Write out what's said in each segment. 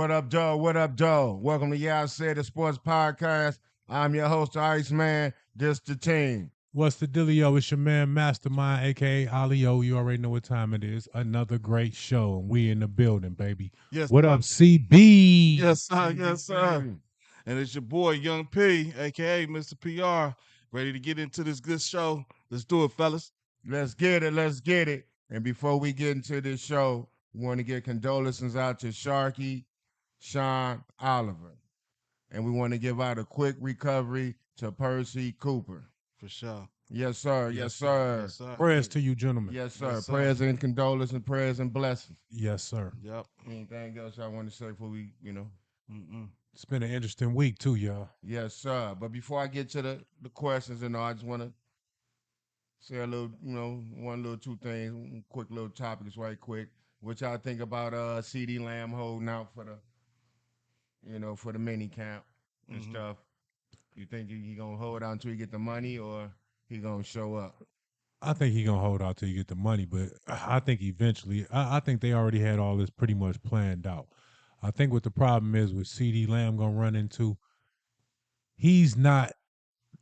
What up, Joe? What up, Joe? Welcome to Yeah I Said the Sports Podcast. I'm your host, the Iceman. This the team. What's the dealio? It's your man Mastermind, aka Alio. You already know what time it is. Another great show, and we in the building, baby. Yes, What sir. up, CB? Yes, sir. Yes, sir. And it's your boy, Young P, aka Mr. PR, ready to get into this good show. Let's do it, fellas. Let's get it. Let's get it. And before we get into this show, we want to get condolences out to Sharky, Sean, Oliver. And we want to give out a quick recovery to Percy Cooper. For sure. Yes, sir. Yes, sir. Yes, sir. Prayers to you, gentlemen. Yes, sir. Yes, sir. Prayers and condolences and prayers and blessings. Yes, sir. Yep. Anything else I want to say before we. Mm-mm. It's been an interesting week too, y'all. Yes, sir. But before I get to the questions and all, I just want to say a little, one little two things, quick little topics right quick. What y'all think about CD Lamb holding out for the mini camp and Mhm. stuff? You think he gonna hold out until he get the money or he gonna show up? I think he gonna hold out till you get the money, but I think eventually, I think they already had all this pretty much planned out. I think what the problem is with CD Lamb gonna run into, he's not.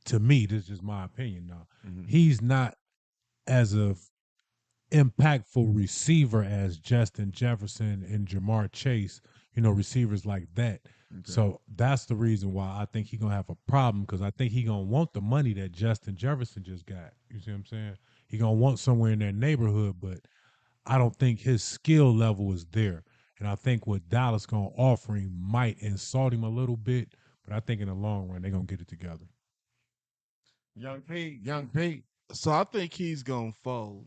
To me, this is just my opinion. Now, he's not as a impactful receiver as Justin Jefferson and Jamar Chase, receivers like that. Okay. So that's the reason why I think he's gonna have a problem, because I think he's gonna want the money that Justin Jefferson just got. You see what I'm saying? He's gonna want somewhere in that neighborhood, but I don't think his skill level is there. And I think what Dallas gonna offer him might insult him a little bit, but I think in the long run they're gonna get it together. Young Pete. So I think he's gonna fold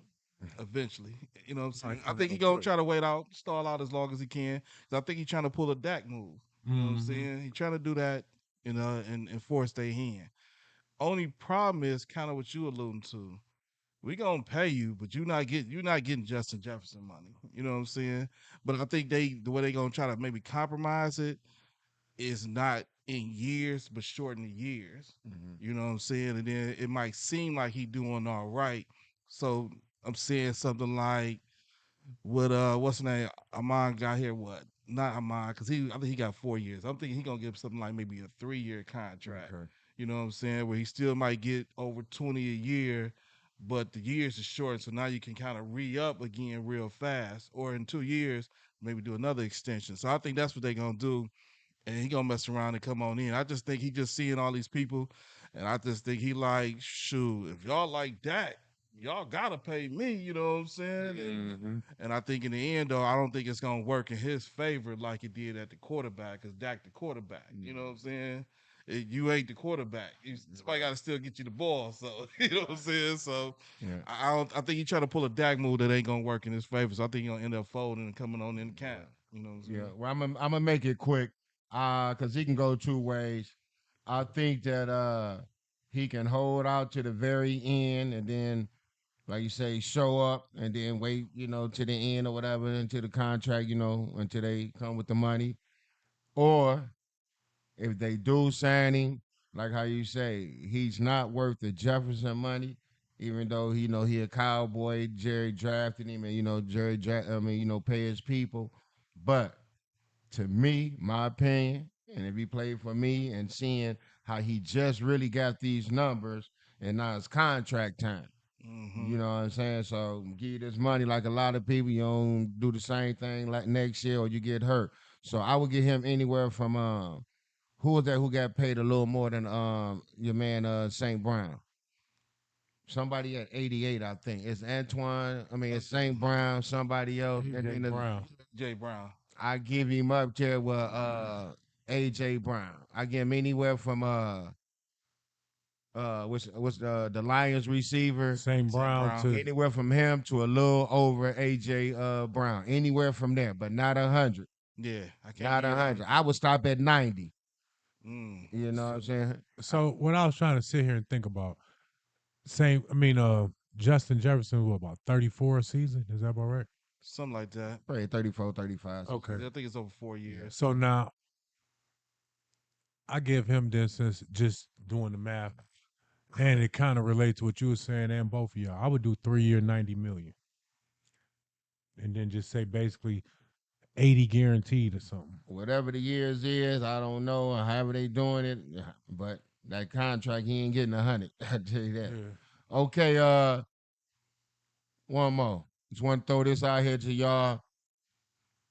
eventually. You know what I'm saying? I think he's gonna try to wait out, stall out as long as he can. 'Cause I think he's trying to pull a Dak move. You know what I'm saying? He's trying to do that, and force their hand. Only problem is kind of what you alluding to. We gonna pay you, but you're not getting Justin Jefferson money. You know what I'm saying? But I think the way they gonna try to maybe compromise it is not in years, but shorten the years. You know what I'm saying? And then it might seem like he doing all right. So I'm saying something like what what's the name? Amon got here what? Not Amon, because I think he got 4 years. I'm thinking he gonna give something like maybe a 3-year contract. Okay. You know what I'm saying? Where he still might get over 20 a year, but the years is short, so now you can kind of re-up again real fast. Or in 2 years, maybe do another extension. So I think that's what they're gonna do, and he gonna mess around and come on in. I just think he just seeing all these people, and I just think he like, shoot, if y'all like that, y'all gotta pay me. You know what I'm saying? And I think in the end, though, I don't think it's gonna work in his favor like it did at the quarterback, because Dak the quarterback. You know what I'm saying? You ain't the quarterback. Somebody got to still get you the ball. So you know what I'm saying. So Yeah. I don't. I think he trying to pull a Dak move that ain't gonna work in his favor. So I think he gonna end up folding and coming on in the camp. You know what I'm saying? Yeah. Well, I'm gonna make it quick, because he can go two ways. I think that he can hold out to the very end and then, like you say, show up and then wait, to the end or whatever until the contract, until they come with the money. Or if they do sign him, like how you say, he's not worth the Jefferson money, even though he a cowboy. Jerry drafted him, and pay his people. But to me, my opinion, and if he played for me and seeing how he just really got these numbers and now it's contract time. You know what I'm saying? So give you this money like a lot of people, you don't do the same thing like next year or you get hurt. So I would get him anywhere from who was that who got paid a little more than your man St. Brown? Somebody at 88, I think. It's Antoine. I mean, it's St. Brown, somebody else. And then Brown. Jay Brown. I give him up there with AJ Brown. I give him anywhere from what's the Lions receiver? Same Brown Brown. to Anywhere from him to a little over AJ Brown. Anywhere from there, but not 100. Yeah, I can't. Not 100. I would stop at 90. Mm. You know what I'm saying? so what I was trying to sit here and think about. Justin Jefferson was about 34 a season. Is that about right? Something like that. Probably 34, 35. Okay. I think it's over 4 years. So now I give him this, since just doing the math, and it kind of relates to what you were saying and both of y'all. I would do 3 year, 90 million, and then just say basically 80 guaranteed or something. Whatever the years is, I don't know. However they doing it, but that contract he ain't getting 100. I tell you that. Yeah. Okay, one more. Just want to throw this out here to y'all.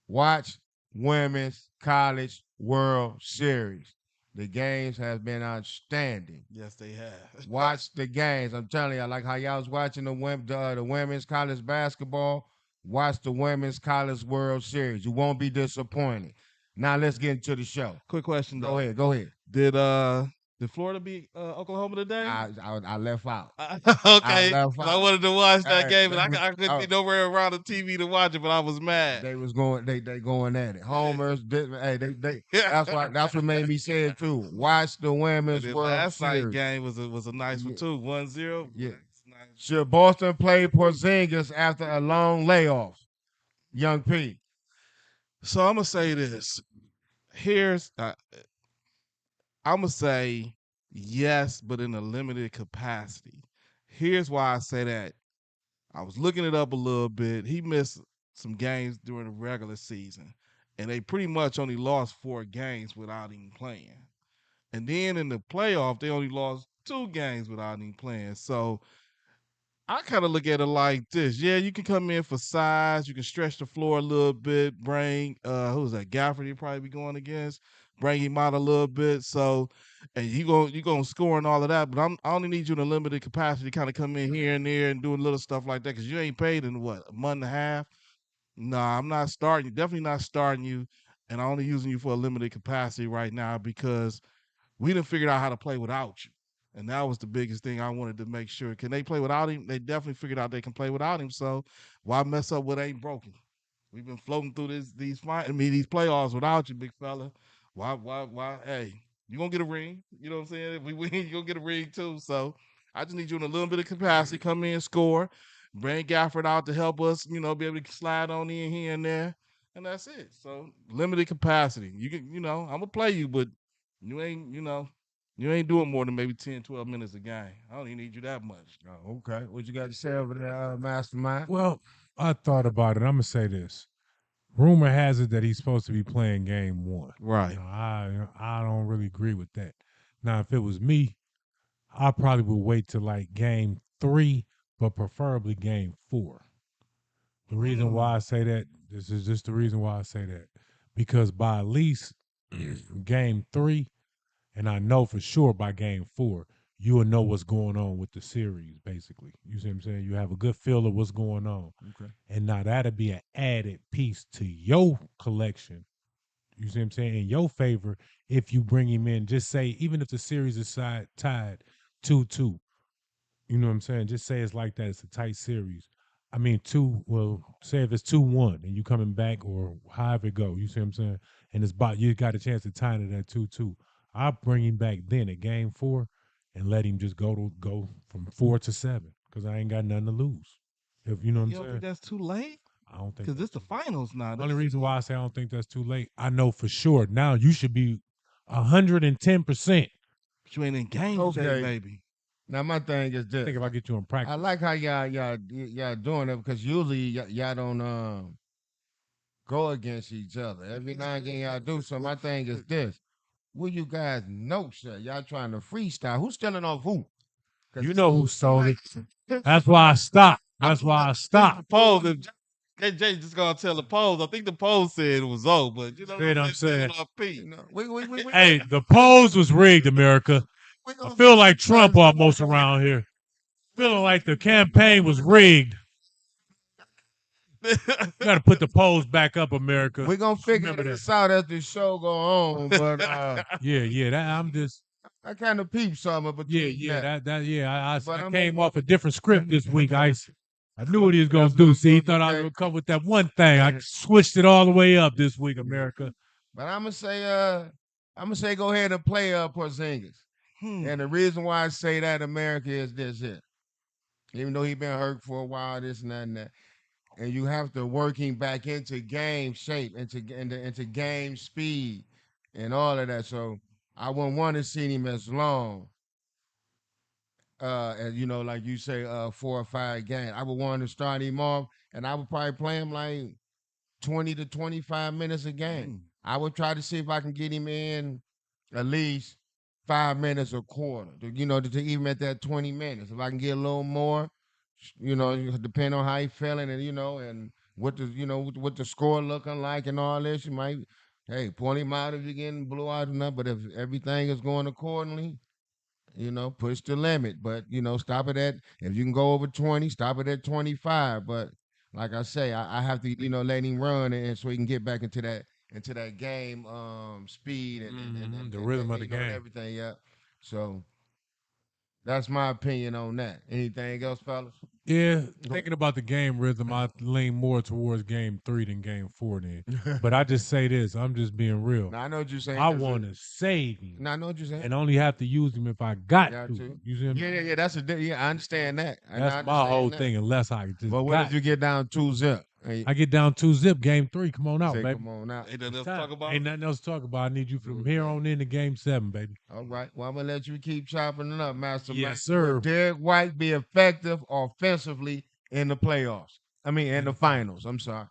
Watch Women's College World Series. The games have been outstanding. Yes, they have. Watch the games. I'm telling you, like how y'all was watching the women's college basketball. Watch the Women's College World Series. You won't be disappointed. Now let's get into the show. Quick question though. Go ahead. Go ahead. Did Florida beat Oklahoma today? I left out. Okay, left 'cause I out. wanted to watch that Hey, game, and I couldn't oh. be nowhere around the TV to watch it, but I was mad. They was going. They going at it. Homers. Hey, they. That's what made me say it too. Watch the Women's The World last night Series. game was a nice one Yeah. too, 1-0. Yeah. Nice. Should Boston play Porzingis after a long layoff? Young P. So I'm gonna say this. Here's I'm gonna say yes, but in a limited capacity. Here's why I say that. I was looking it up a little bit. He missed some games during the regular season, and they pretty much only lost 4 games without even playing. And then in the playoff, they only lost 2 games without even playing. So I kind of look at it like this. Yeah, you can come in for size. You can stretch the floor a little bit. Bring who's that? Gafford you probably be going against. Bring him out a little bit. So, and you gonna score and all of that. But I only need you in a limited capacity to kind of come in here and there and doing little stuff like that because you ain't paid in what, a month and a half. Nah, I'm not starting you. Definitely not starting you. And I'm only using you for a limited capacity right now because we done figured out how to play without you. And that was the biggest thing I wanted to make sure. Can they play without him? They definitely figured out they can play without him. So why mess up what ain't broken? We've been floating through these playoffs without you, big fella. Why? Hey, you gonna get a ring. You know what I'm saying? If we win, you gonna get a ring too. So I just need you in a little bit of capacity. Come in, score. Bring Gafford out to help us, be able to slide on in here and there. And that's it. So limited capacity. You can, I'm gonna play you, but you ain't doing more than maybe 10, 12 minutes a game. I don't even need you that much. Oh, okay. What you got to say over there, Mastermind? Well, I thought about it. I'm gonna say this. Rumor has it that he's supposed to be playing game 1. Right. I don't really agree with that. Now, if it was me, I probably would wait till like game 3, but preferably game 4. The reason why I say that, this is just the reason why I say that, because by at least game 3, and I know for sure by game 4, you will know what's going on with the series, basically. You see what I'm saying? You have a good feel of what's going on. Okay. And now that'll be an added piece to your collection. You see what I'm saying? In your favor, if you bring him in, just say, even if the series is tied 2-2, you know what I'm saying? Just say it's like that. It's a tight series. I mean, say if it's 2-1 and you coming back or however it go, you see what I'm saying? And it's about, you got a chance to tie it at 2-2. I'll bring him back then at game 4 and let him just go from 4 to 7 because I ain't got nothing to lose. If you know what I'm You don't saying? think that's too late? I don't think Because it's the finals now. the only reason why I say I don't think that's too late, I know for sure now you should be 110%. But you ain't in games today, maybe. Now my thing is I this. think if I get you in practice, I like how y'all doing it because usually y'all don't go against each other. Every now and again y'all do. So my thing is this. Will you guys know, sir? Y'all trying to freestyle. Who's stealing off who? you know who stole it. That's why I stopped. That's why I stopped. Pose. If KJ just gonna tell the pose. I think the pose said it was over, but You know what I'm saying? Hey, the polls was rigged, America. I feel like Trump almost around here. Feeling like the campaign was rigged. You got to put the polls back up, America. We're gonna figure this out as the show go on, but yeah, that I'm just I kind of peeped something, but I came off a different script this week. I knew what he was gonna do. See, he thought I was gonna come with that one thing. I switched it all the way up this week, America. But I'm gonna say go ahead and play Porzingis. And the reason why I say that, America, is this here. Even though he been hurt for a while, this and that and that. And you have to work him back into game shape, into game speed, and all of that. So I wouldn't want to see him as long, as like you say, 4 or 5 games. I would want to start him off, and I would probably play him like 20 to 25 minutes a game. I would try to see if I can get him in at least 5 minutes a quarter, to even at that 20 minutes. If I can get a little more, depending on how he feeling and what what the score looking like and all this, you might, hey, point him out if you're getting blew out enough. But if everything is going accordingly, push the limit. But stop it at, if you can go over 20, stop it at 25. But like I say, I have to let him run, and so he can get back into that game speed the rhythm of the and game. everything. Yeah. So that's my opinion on that. Anything else, fellas? Yeah, thinking about the game rhythm, I lean more towards game 3 than game 4 then. But I just say this, I'm just being real. Now I know what you're saying. I want to save him Now I know what you're saying. and only have to use him if I got Got to. to. You see what I'm Yeah, saying? yeah, yeah. I understand that. And That's I my whole understand that. thing, unless I just But what got if you get down 2-zip? And I get down 2-zip, game 3, come on out, say, baby. come on out. Ain't nothing It's else to time. talk about. Ain't nothing else to talk about. I need you from here Okay. on into game 7, baby. All right. Well, I'm gonna let you keep chopping it up, Master Mike. Yes, sir. Will Derek White be effective offensively in the playoffs? I mean, in the finals. I'm sorry.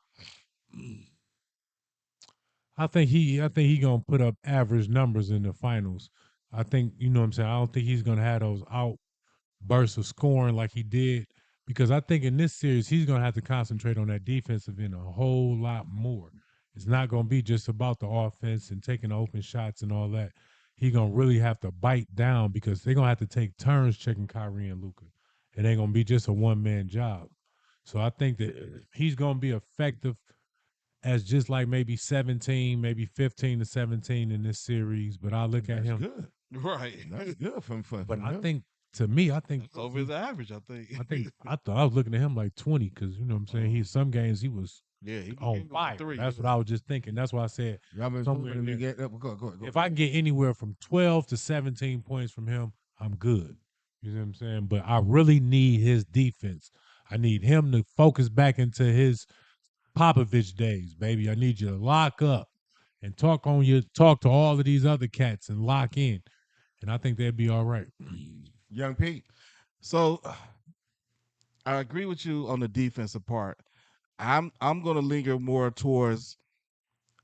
I think he gonna put up average numbers in the finals. I think, you know what I'm saying, I don't think he's gonna have those outbursts of scoring like he did, because I think in this series he's gonna have to concentrate on that defensive end a whole lot more. It's not gonna be just about the offense and taking open shots and all that. He gonna really have to bite down, because they're gonna have to take turns checking Kyrie and Luca. It ain't gonna be just a one man job. So I think that he's gonna be effective as just like maybe 17, maybe 15 to 17 in this series. But I look at That's him. good. Right. That's good But from I him. think, to me, I think That's over his average, I think. I thought I was looking at him like 20, because you know what I'm saying. He some games he was Yeah, he can on go for fire. three. That's what I was just thinking. That's why I said Y'all been somewhere hoping in if you there. get go. If I can get anywhere from 12 to 17 points from him, I'm good. You know what I'm saying? But I really need his defense. I need him to focus back into his Popovich days, baby. I need you to lock up and talk to all of these other cats and lock in. And I think they'd be all right. Young Pete. So I agree with you on the defensive part. I'm gonna linger more towards.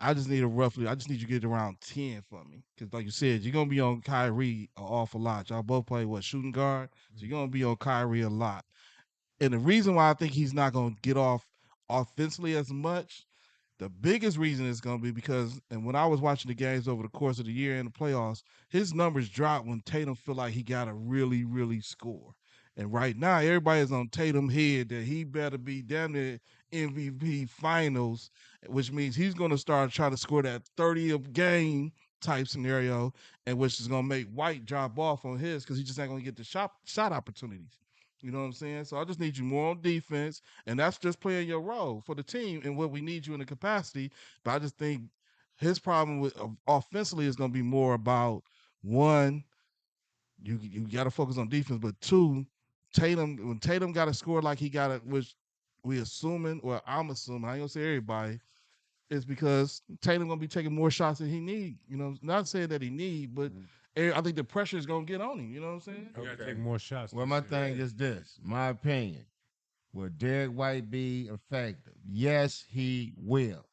I just need you to get around 10 for me. Because like you said, you're gonna be on Kyrie an awful lot. Y'all both play shooting guard. So you're gonna be on Kyrie a lot. And the reason why I think he's not gonna get off offensively as much, the biggest reason is going to be because, and when I was watching the games over the course of the year in the playoffs, his numbers dropped when Tatum feel like he got to really, really score. And right now, everybody's on Tatum head that he better be damn near MVP finals, which means he's going to start trying to score that 30 of game type scenario, and which is going to make White drop off on his because he's just not going to get the shot opportunities. You know what I'm saying? So I just need you more on defense, and that's just playing your role for the team and what we need you in the capacity. But I just think his problem with offensively is going to be more about one, you got to focus on defense, but two, when Tatum got to score like he got it, which we assuming, or I'm assuming, I ain't gonna say everybody, is because Tatum gonna be taking more shots than he need. You know, not saying that he need, but I think the pressure is gonna get on him. You know what I'm saying? You got to take more shots. Well, my thing is this. My opinion. Will Derek White be effective? Yes, he will.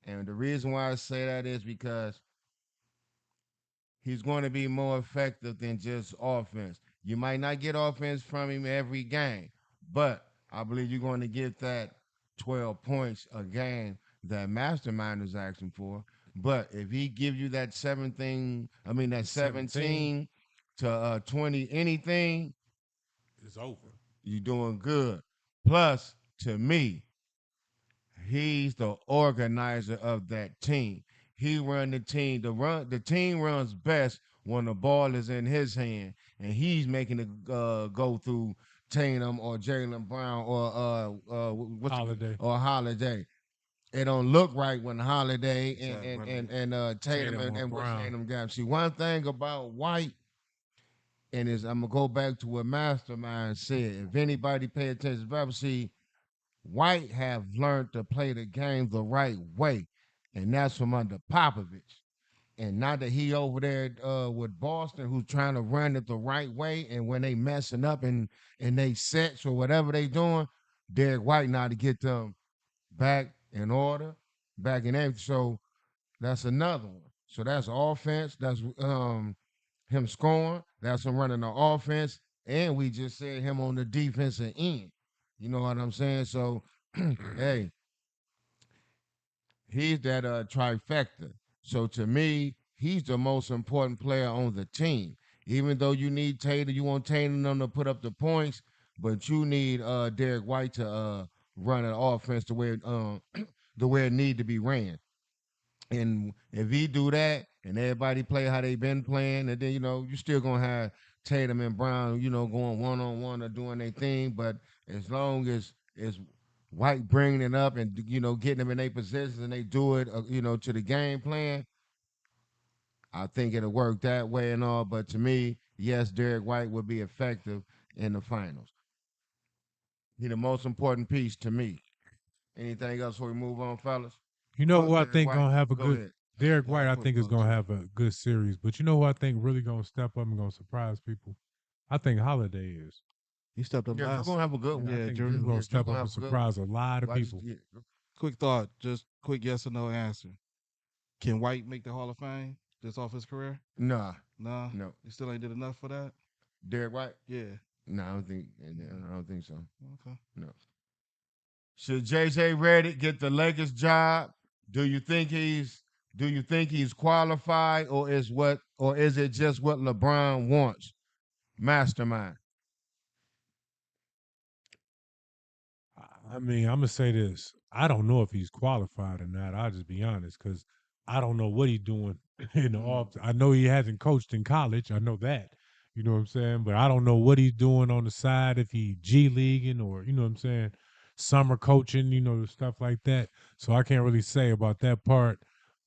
And the reason why I say that is because he's going to be more effective than just offense. You might not get offense from him every game, but I believe you're going to get that 12 points a game that Mastermind is asking for. But if he give you that 17 to 20 anything, It's over. you're doing good. Plus, to me, he's the organizer of that team. He run the team. The team runs best when the ball is in his hand, and he's making it go through Tatum or Jalen Brown or Holiday. or Holiday. It don't look right when Holiday Tatum Tatum or and what's Brown. Tatum got. See, one thing about White, and is I'm gonna go back to what Mastermind said. If anybody pay attention, Bible see White have learned to play the game the right way, and that's from under Popovich. And now that he over there with Boston, who's trying to run it the right way, and when they messing up and they sets or whatever they doing, Derek White now to get them back in order, back in everything. So that's another one. So that's offense. That's him scoring. That's him running the offense. And we just said him on the defensive end. You know what I'm saying? So, hey, he's that trifecta. So to me, he's the most important player on the team. Even though you need Tatum, you want Tatum to put up the points, but you need Derek White to run an offense the way the way it need to be ran. And if he do that and everybody play how they been playing, and then you still gonna have Tatum and Brown, going 1-on-1 or doing their thing. But as long as White bringing it up and getting them in their positions and they do it, to the game plan, I think it'll work that way and all. But to me, yes, Derek White would be effective in the finals. He the most important piece to me. Anything else before we move on, fellas? You know who I Derek think White, gonna have a go good ahead. Derek I White. I put think is one gonna too. have a good series. But you know who I think really gonna step up and gonna surprise people? I think Holiday is. He stepped up Yeah, Drew last. gonna have a good one. I Yeah, think Drew. Drew's gonna Yeah, Drew step gonna up have and a good one. surprise a lot of Well, people. Quick thought, just quick yes or no answer. Can White make the Hall of Fame just off his career? Nah, Nah, no. he still ain't did enough for that. Derek White? Yeah. No, I don't think so. Okay. No. Should JJ Redick get the Lakers job? Do you think he's do you think he's qualified, or is it just what LeBron wants? Mastermind. I mean, I'm gonna say this. I don't know if he's qualified or not. I'll just be honest, because I don't know what he's doing in the off. I know he hasn't coached in college. I know that. You know what I'm saying? But I don't know what he's doing on the side, if he G leaguing or you know what I'm saying, summer coaching, stuff like that. So I can't really say about that part.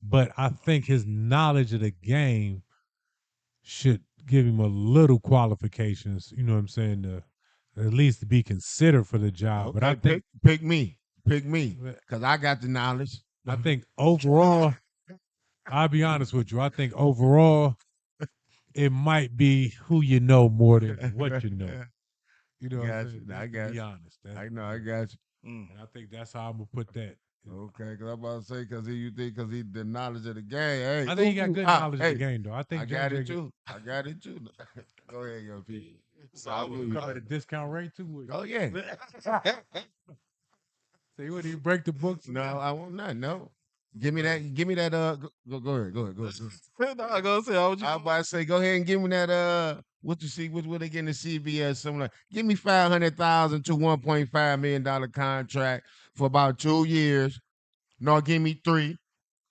But I think his knowledge of the game should give him a little qualifications, you know what I'm saying, to at least be considered for the job. But I Okay, think pick me. Pick me. Cause I got the knowledge. I think overall, I'll be honest with you. I think overall, it might be who you know more than what you know. You know what I'm Got saying? you. I Just to got be you. honest. I know. I got you. Mm. And I think that's how I'm gonna put that. Okay, because I'm about to say, because he the knowledge of the game. Hey, I think he got good knowledge of the hey, game, though. I I think got JJ it too. I got it too. Go ahead, young people. So I'm could come at a discount rate too. Oh yeah. So you wouldn't even break the books. No, I won't not. No. Give me that. Give me that. Go ahead. Go ahead. Go ahead. no, I gonna say, what you? I was about to say, go ahead and give me that. What you see? What they getting the CBS? Something like, give me 500,000 to $1.5 million contract for about 2 years. No, give me three.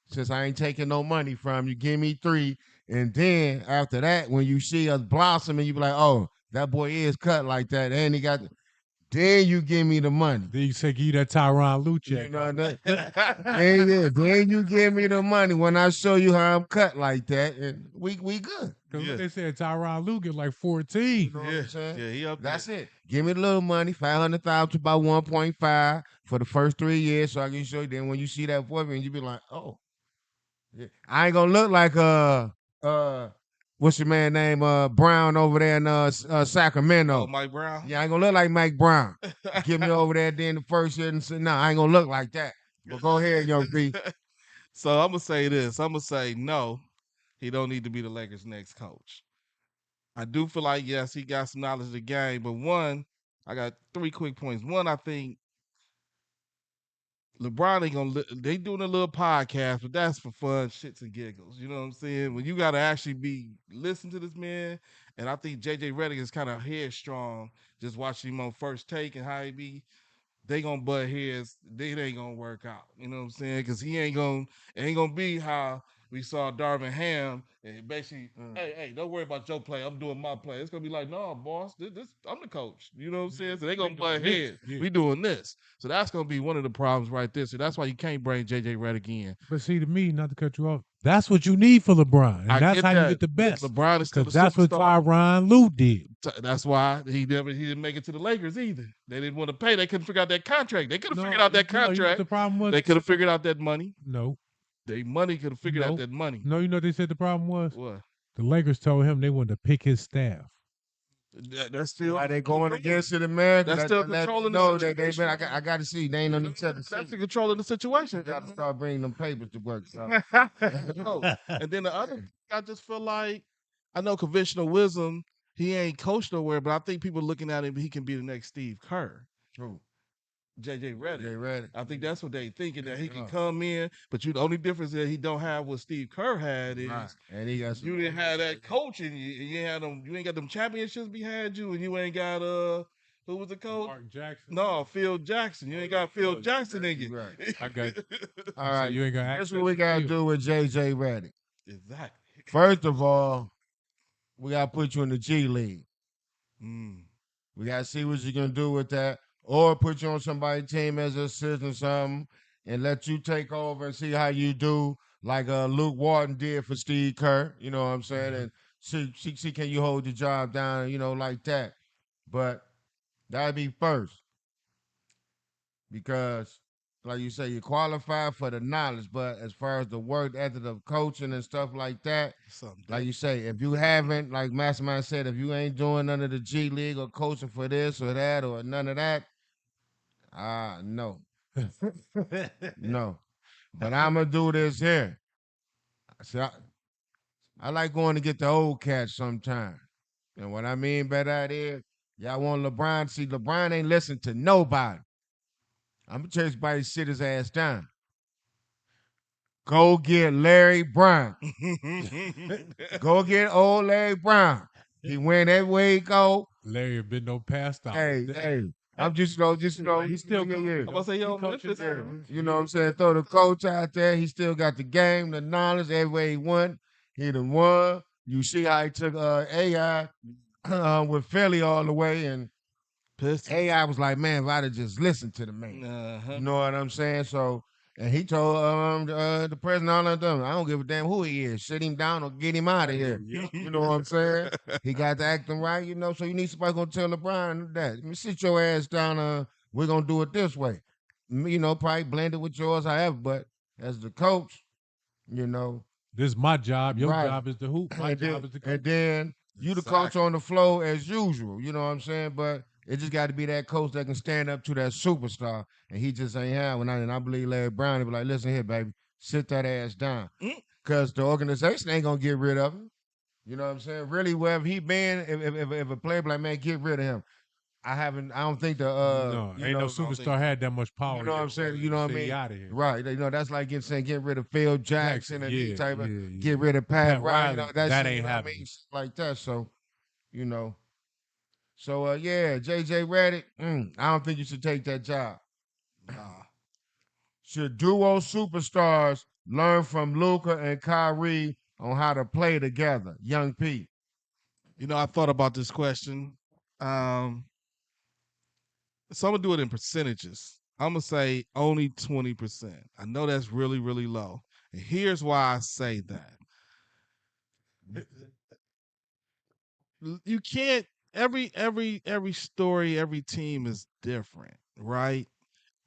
Since I ain't taking no money from you, give me three. And then after that, when you see us blossoming, you be like, oh, that boy is cut like that. And he got. Then you give me the money. Then you say, give you that Tyron Lue You check. know that? Then you give me the money when I show you how I'm cut like that, and we good. Because Yeah. they said Tyron Lue get like 14. You know what I'm saying? Yeah, he up there. That's it. Give me the little money, 500,000 to about 1.5 for the first 3 years, so I can show you. Then when you see that boy, and you be like, oh, yeah. I ain't gonna look like uh what's your man name Brown over there in Sacramento. Oh, Mike Brown. Yeah, I ain't gonna look like Mike Brown. Get me over there then the first year and say, no, I ain't gonna look like that. But go ahead, young P. So I'm gonna say this. I'm gonna say no. He don't need to be the Lakers' next coach. I do feel like yes, he got some knowledge of the game, but one, I got 3 quick points. One, I think LeBron ain't gonna. They doing a little podcast, but that's for fun, shits and giggles. You know what I'm saying? When you gotta actually be listen to this man, and I think JJ Redick is kind of headstrong. Just watching him on First Take and how he be, they gonna butt heads. It ain't gonna work out. You know what I'm saying? Because he it ain't gonna be how we saw Darvin Ham and basically, hey, don't worry about your play. I'm doing my play. It's gonna be like, no, boss, this I'm the coach. You know what I'm saying? So they gonna butt heads. Yeah. We doing this. So that's gonna be one of the problems right there. So that's why you can't bring JJ Redick in. But see, to me, not to cut you off, that's what you need for LeBron. And I that's get how that. you get the best. LeBron is still a Because that's what superstar. Tyron Lue did. That's why he didn't make it to the Lakers either. They didn't want to pay. They couldn't figure out that contract. They could have figured out that You know contract. the problem was? They could have figured out that money. No. They money could have figured out that money. No, you know what they said the problem was? What? The Lakers told him they wanted to pick his staff. That's still Why they going against it, man? That's still controlling no, the they situation. been. I got to see. They ain't on each other's That's seat. controlling the situation. Got to start bringing them papers to work. So. No. And then the other, I just feel like I know conventional wisdom. He ain't coached nowhere, but I think people looking at him, he can be the next Steve Kerr. True. JJ Redick. Jay Redick. I think that's what they thinking, that he can come in, but the only difference that he don't have what Steve Kerr had is and he got you didn't have that coaching. You ain't had them. You ain't got them championships behind you, and you ain't got who was the coach? Mark Jackson. No, Phil Jackson. You ain't got Phil Jackson in you. Right. I got you. All right. So you ain't gonna. That's what we got to do with JJ Redick. Exactly. First of all, we got to put you in the G League. Mm. We got to see what you're going to do with that. Or put you on somebody's team as an assistant or something and let you take over and see how you do, like Luke Walton did for Steve Kerr. You know what I'm saying? And see can you hold the job down, you know, like that. But that'd be first. Because, like you say, you qualify for the knowledge, but as far as the work ethic of coaching and stuff like that, like you say, if you haven't, like Mastermind said, if you ain't doing none of the G League or coaching for this or that or none of that, no. No. But I'm going to do this here. See, I like going to get the old cats sometime. And what I mean by that is, y'all want LeBron. See, LeBron ain't listen to nobody. I'm going to tell everybody to sit his ass down. Go get Larry Brown. Go get old Larry Brown. He went everywhere he go. Larry have been no passed out. Hey. I'm just, he's still I'm gonna say, yo, Memphis. You know what I'm saying? Throw the coach out there. He still got the game, the knowledge, everywhere he went. He done won. You see how he took AI with Philly all the way, and AI was like, man, if I'd have just listened to the man. You know what I'm saying? So, and he told the president all of them, I don't give a damn who he is. Sit him down or get him out of here. You know what I'm saying? He got to acting right, you know, so you need somebody going to tell LeBron that. I mean, sit your ass down. We're going to do it this way. You know, probably blend it with yours, however, but as the coach, you know. This is my job. Your job is to hoop. My job is to coach. And then you the coach on the floor as usual. You know what I'm saying? But it just got to be that coach that can stand up to that superstar. And he just ain't have one. And I believe Larry Brown would be like, listen here, baby, sit that ass down. Because the organization ain't going to get rid of him. You know what I'm saying? Really, wherever he been, if a player be like, man, get rid of him. I don't think no superstar had that much power. You know what I'm saying? You know what I mean? Out of here. Right. You know, that's like get rid of Phil Jackson and these type of get rid of Pat Riley. You know, that ain't happening. I mean, like that. So, you know. So JJ Redick, I don't think you should take that job. Should duo superstars learn from Luka and Kyrie on how to play together? Young Pete. You know, I thought about this question. So I'm gonna do it in percentages. I'm gonna say only 20%. I know that's really, really low. And here's why I say that. You can't every story, every team is different, right?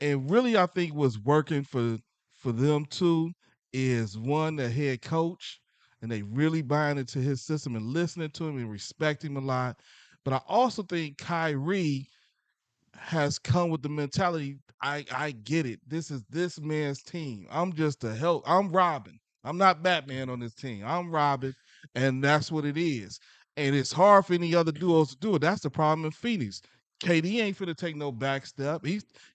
And really I think what's working for them too is one, the head coach, and they really buying into his system and listening to him and respect him a lot. But I also think Kyrie has come with the mentality, I get it. This is this man's team. I'm just a help. I'm Robin. I'm not Batman on this team. I'm Robin, and that's what it is. And it's hard for any other duos to do it. That's the problem in Phoenix. KD ain't finna take no back step.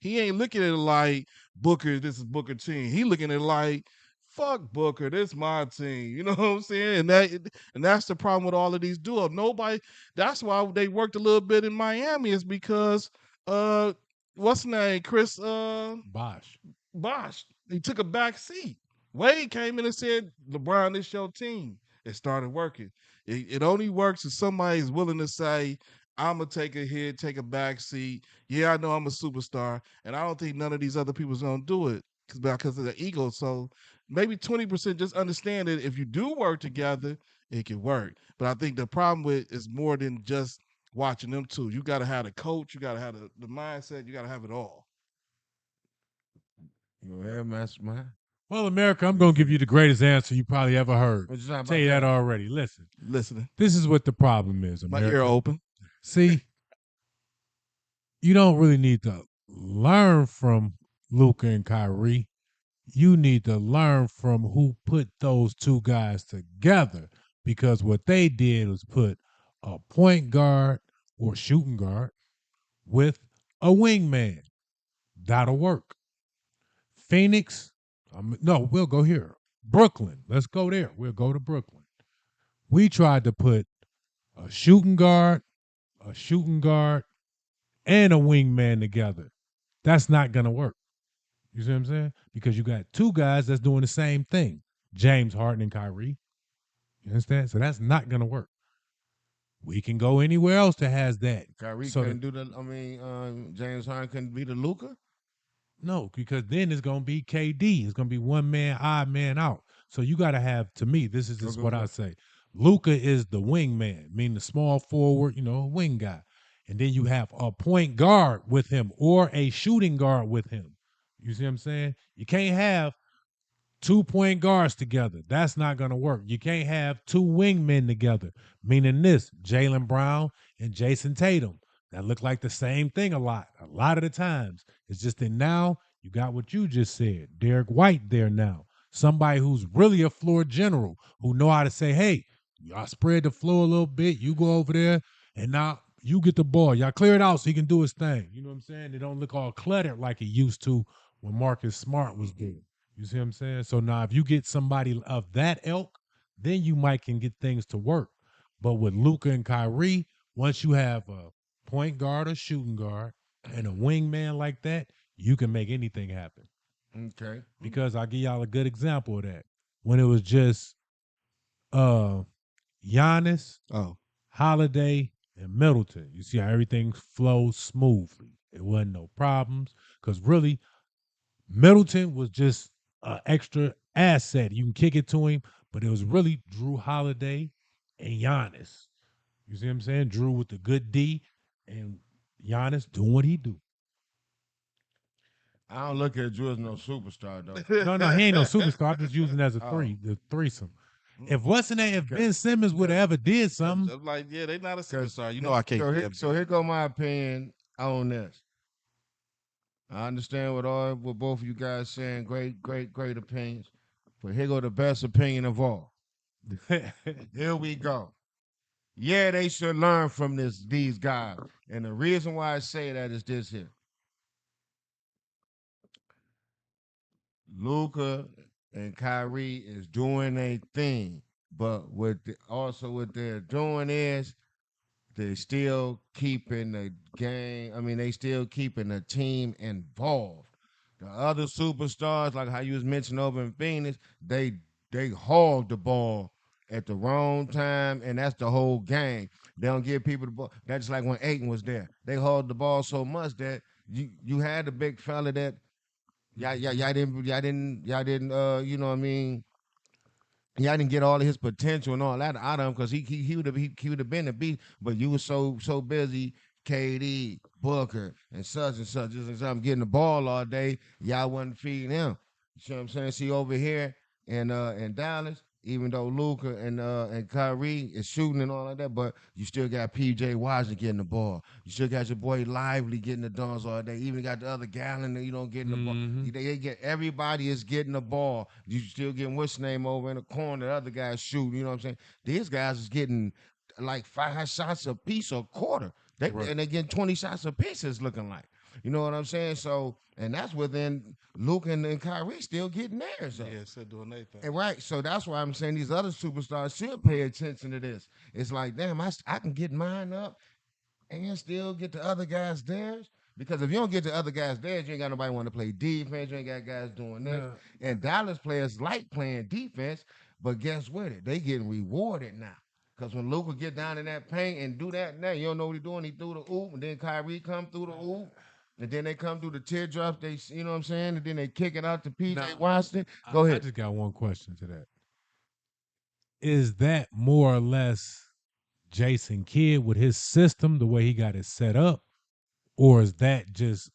He ain't looking at it like Booker, this is Booker team. He looking at it like, fuck Booker, this my team. You know what I'm saying? And that's the problem with all of these duos. That's why they worked a little bit in Miami, is because what's his name? Chris Bosh. He took a back seat. Wade came in and said, LeBron, this your team. It started working. It only works if somebody's willing to say, I'm going to take a hit, take a back seat. Yeah, I know I'm a superstar. And I don't think none of these other people's going to do it because of the ego. So maybe 20% just understand that if you do work together, it can work. But I think the problem with is more than just watching them two. You got to have the coach. You got to have the mindset. You got to have it all. Go ahead, Mastermind. Well, America, I'm going to give you the greatest answer you probably ever heard. I'll tell you that already. Listening. Listening. This is what the problem is, America. My ear open. See, you don't really need to learn from Luca and Kyrie. You need to learn from who put those two guys together because what they did was put a point guard or shooting guard with a wingman. That'll work. Phoenix, no, we'll go here. Brooklyn, let's go there. We'll go to Brooklyn. We tried to put a shooting guard, a shooting guard, and a wingman together. That's not going to work. You see what I'm saying? Because you got two guys that's doing the same thing, James Harden and Kyrie. You understand? So that's not going to work. We can go anywhere else that has that. Kyrie So couldn't do the. I mean, James Harden couldn't be the Luca. no, because then it's going to be KD. It's going to be one man, odd man out. So you got to have, to me, this is just what I say. Luca is the wingman, meaning the small forward, a wing guy. And then you have a point guard with him or a shooting guard with him. You see what I'm saying? You can't have 2 point guards together. That's not going to work. You can't have two wingmen together, meaning this Jaylen Brown and Jason Tatum. That look like the same thing a lot of the times. It's just that now you got what you just said. Derek White there now. Somebody who's really a floor general who know how to say, hey, y'all spread the floor a little bit. You go over there and now you get the ball. Y'all clear it out so he can do his thing. You know what I'm saying? It don't look all cluttered like it used to when Marcus Smart was there. You see what I'm saying? So now if you get somebody of that ilk, then you might can get things to work. But with Luca and Kyrie, once you have a point guard or shooting guard and a wingman like that, you can make anything happen. Okay. Because I'll give y'all a good example of that. When it was just uh Giannis, Oh, Holiday, and Middleton, you see how everything flows smoothly. It wasn't no problems. Because really, Middleton was just an extra asset. You can kick it to him, but it was really Drew Holiday and Giannis. You see what I'm saying? Drew with the good D and Giannis doing what he do. I don't look at Drew as no superstar though. No, he ain't no superstar. I'm just using it as a Oh. the threesome. If if Ben Simmons would have ever did something, I'm like, yeah, they not a 'Cause- superstar. You know, I can't. So here go my opinion on this. I understand what both of you guys saying. Great opinions. But here go the best opinion of all. Here we go. Yeah, they should learn from these guys. And the reason why I say that is this here. Luca and Kyrie is doing a thing. But also what they're doing is they still keeping the game. I mean, they still keeping the team involved. The other superstars, like how you was mentioning over in Phoenix, they hog the ball at the wrong time, and that's the whole game. They don't give people the ball. That's just like when Aiton was there. They hogged the ball so much that you had the big fella that y'all didn't you know what I mean, yeah, I didn't get all of his potential and all that out of him because he would have been a beast, but you was so busy, KD, Booker, and such and such. I'm getting the ball all day. Y'all wasn't feeding him. You see what I'm saying? See over here in Dallas, even though Luca and Kyrie is shooting and all of that, but you still got PJ Washington getting the ball. You still got your boy Lively getting the dunks all day. Even got the other Gallon that you don't getting the ball. They get everybody is getting the ball. You still getting what's name over in the corner. The other guys shooting. You know what I'm saying? These guys is getting like 5 shots a piece or a quarter. And they getting 20 shots a piece. It's looking like. You know what I'm saying? So, and that's within Luke and Kyrie still getting theirs. So. Yeah, still doing their thing. And right, so that's why I'm saying these other superstars should pay attention to this. It's like, damn, I can get mine up and still get the other guys theirs. Because if you don't get the other guys theirs, you ain't got nobody want to play defense. You ain't got guys doing this. And Dallas players like playing defense, but guess what? They getting rewarded now. Because when Luka get down in that paint and do that now, you don't know what he's doing. He threw the oop, and then Kyrie come through the oop. And then they come through the teardrops. You know what I'm saying? And then they kick it out to PJ Washington. Go ahead. I just got one question to that. Is that more or less Jason Kidd with his system, the way he got it set up? Or is that just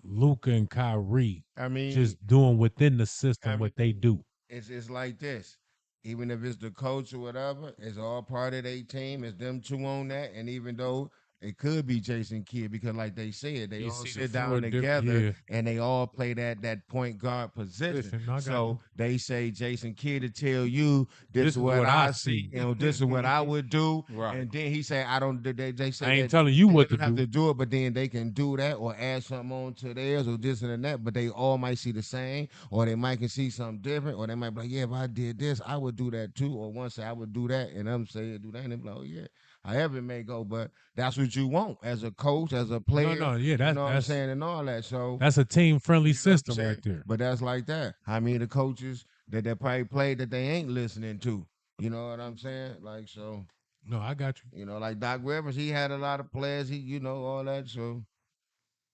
Luca and Kyrie just doing within the system what they do? It's like this. Even if it's the coach or whatever, it's all part of their team. It's them two on that. And even though it could be Jason Kidd because, like they said, they You all see the sit four down different- together yeah. and they all play that point guard position. Listen, I got So you. they say Jason Kidd to tell you this This is what I see, see. this is what I would do, Right. and then he say I don't. They say I ain't that telling you they what don't to have do. to do it, but then they can do that or add something on to theirs or this and that. But they all might see the same, or they might can see something different, or they might be like, yeah, if I did this, I would do that too, or one say I would do that, and I'm saying do that, and they be like, oh yeah, however it may go, but that's what you want as a coach, as a player. No, yeah, You know what I'm that's saying, and all that. So that's a team friendly you know what I'm system saying? right there. But that's like that. I mean, the coaches that they probably play that they ain't listening to. You know what I'm saying? Like so. No, I got you. You know, like Doc Rivers, he had a lot of players. He, all that. So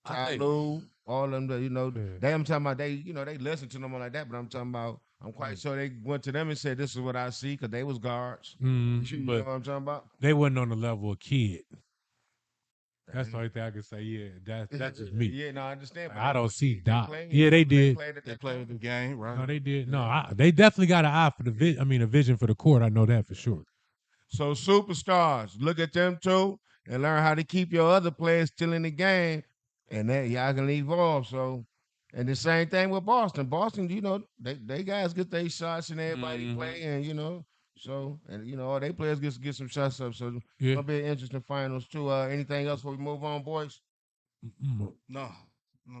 I think- Tyloo, all them. Yeah. They. I'm talking about they. They listen to them like that. But I'm talking about. I'm quite sure they went to them and said, "This is what I see," because they was guards. You know but what I'm talking about? they wasn't on the level of Kid. That's the only thing I can say. Yeah, that's just me. Yeah, no, I understand. But I don't see Doc. played- Yeah, they did. played at They that played the game, right? No, they did. No, they definitely got an eye for the a vision for the court. I know that for sure. So superstars, look at them too and learn how to keep your other players still in the game, and that y'all can evolve. So, and the same thing with Boston. Boston, they guys get their shots and everybody play, and so and all they players get some shots up. So Yeah. it'll be an interesting finals too. Anything else before we move on, boys? No.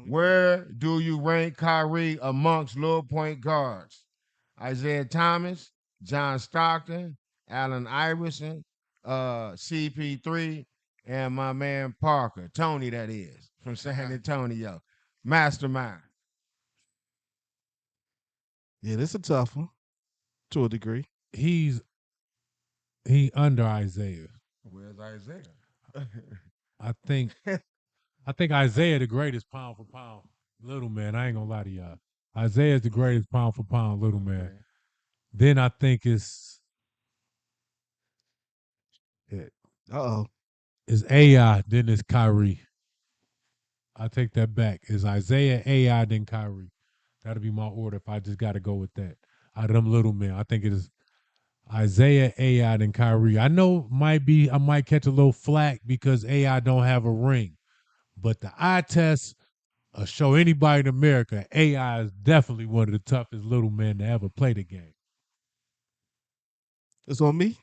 Where do you rank Kyrie amongst little point guards? Isaiah Thomas, John Stockton, Allen Iverson, CP3, and my man Parker, Tony, that is, from San Antonio. Mastermind. Yeah, this is a tough one to a degree. He under Isaiah. Where's Isaiah? I think Isaiah the greatest pound for pound little man. I ain't gonna lie to y'all. Isaiah's the greatest pound for pound little man. Then I think it's Uh-oh. AI, then it's Kyrie. I take that back. It's Isaiah, AI, then Kyrie. That'll be my order if I just gotta go with that. Out of them little men. I think it is Isaiah, AI, then Kyrie. I know I might catch a little flack because AI don't have a ring. But the eye test show anybody in America, AI is definitely one of the toughest little men to ever play the game. It's on me.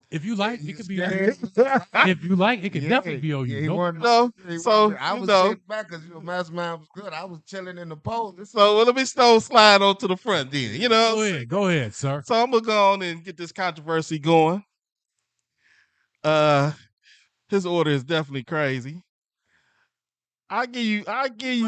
If you like, it could be. If you like, it could definitely be on you. No, so I was sitting back because Mastermind was good. I was chilling in the pole. So let me slide on to the front then. Go ahead, sir. So I'm gonna go on and get this controversy going. His order is definitely crazy. I give you.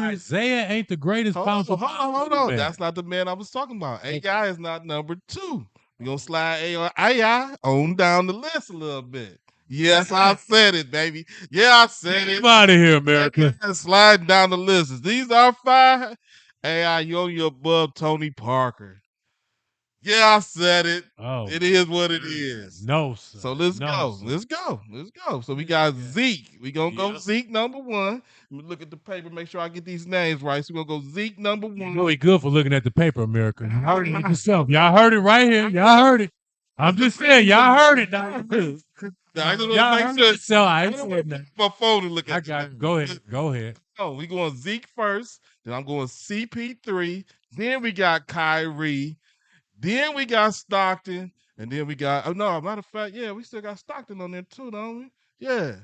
Isaiah ain't the greatest pound for pound. Hold on. That's not the man I was talking about. AI is not number 2. We're gonna slide AI on down the list a little bit. Yes, I said it, baby. Yeah, I said it. Get out of here, America. Sliding down the list. These are 5. AI, you only above Tony Parker. Yeah, I said it. Oh, it is what it is. No, sir. So let's go. Sir. Let's go. So we got Zeke. We gonna go Zeke number 1. Let me look at the paper, make sure I get these names right. So we're gonna go Zeke number 1. You know he good for looking at the paper, America. You heard it yourself. Y'all heard it right here. Y'all heard it. I'm just saying, y'all heard it. I just want Y'all to heard make sure. it. So I ain't saying that. My phone to look at. I got it. Go ahead. Oh, we going Zeke first. Then I'm going CP3. Then we got Kyrie. Then we got Stockton. And then we got, matter of fact, yeah, we still got Stockton on there too, don't we? Yeah.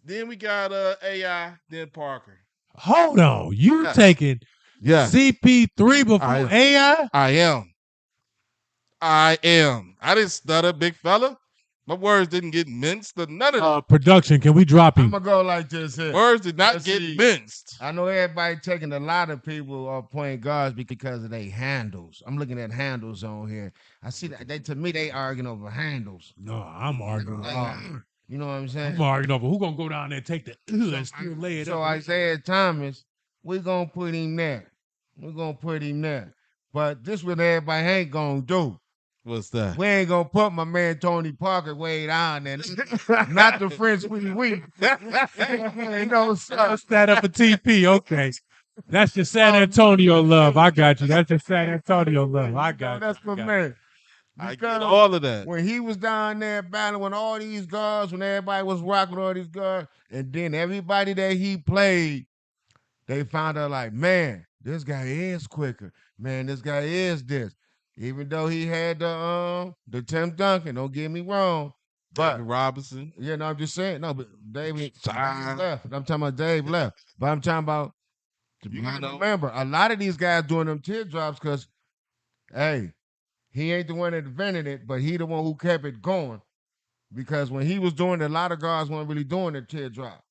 Then we got AI, then Parker. Hold on. You taking CP3 before AI? I am. I didn't stutter, big fella. My words didn't get minced or none of that. Production, can we drop him? I'm gonna go like this here. Words did not get minced. I know everybody taking a lot of people are playing guards because of their handles. I'm looking at handles on here. I see that to me they arguing over handles. No, I'm arguing. You know what I'm saying? I'm arguing over who gonna go down there and take the and still lay it up. So Isaiah Thomas, we're gonna put him there. But this what everybody ain't gonna do. What's that? We ain't gonna put my man Tony Parker way down there. Not the French we. No, sir. Let's stand up for TP. Okay. That's your San Antonio love. I got you. That's your San Antonio love. I got you. That's my man. I get all of that. When he was down there battling with all these guards, when everybody was rocking all these guards, and then everybody that he played, they found out like, man, this guy is quicker. Man, this guy is this. Even though he had the Tim Duncan, don't get me wrong, but David Robinson. yeah, no, I'm just saying, no, but Dave left. I'm talking about Dave left, but I'm talking about. You gotta remember, a lot of these guys doing them teardrops because, hey, he ain't the one that invented it, but he the one who kept it going. Because when he was doing it, a lot of guys weren't really doing the teardrop.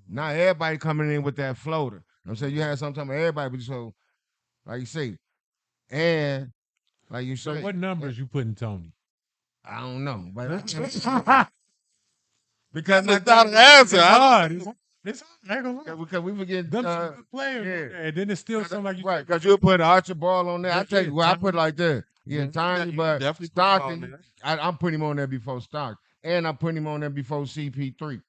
Now everybody coming in with that floater. I'm saying you had sometimes everybody, but so like you say, and like you So say, what numbers you putting Tony? I don't know, but Because my it's not an answer. It's hard. because we forget Them some good players, yeah. and then it's still something like you right. Because you put Archibald on there. I tell you, well, I Tiny. put it like this. Yeah, Tiny, you but definitely put him on Stockton, there. I'm putting him on there before Stockton, and I'm putting him on there before CP3,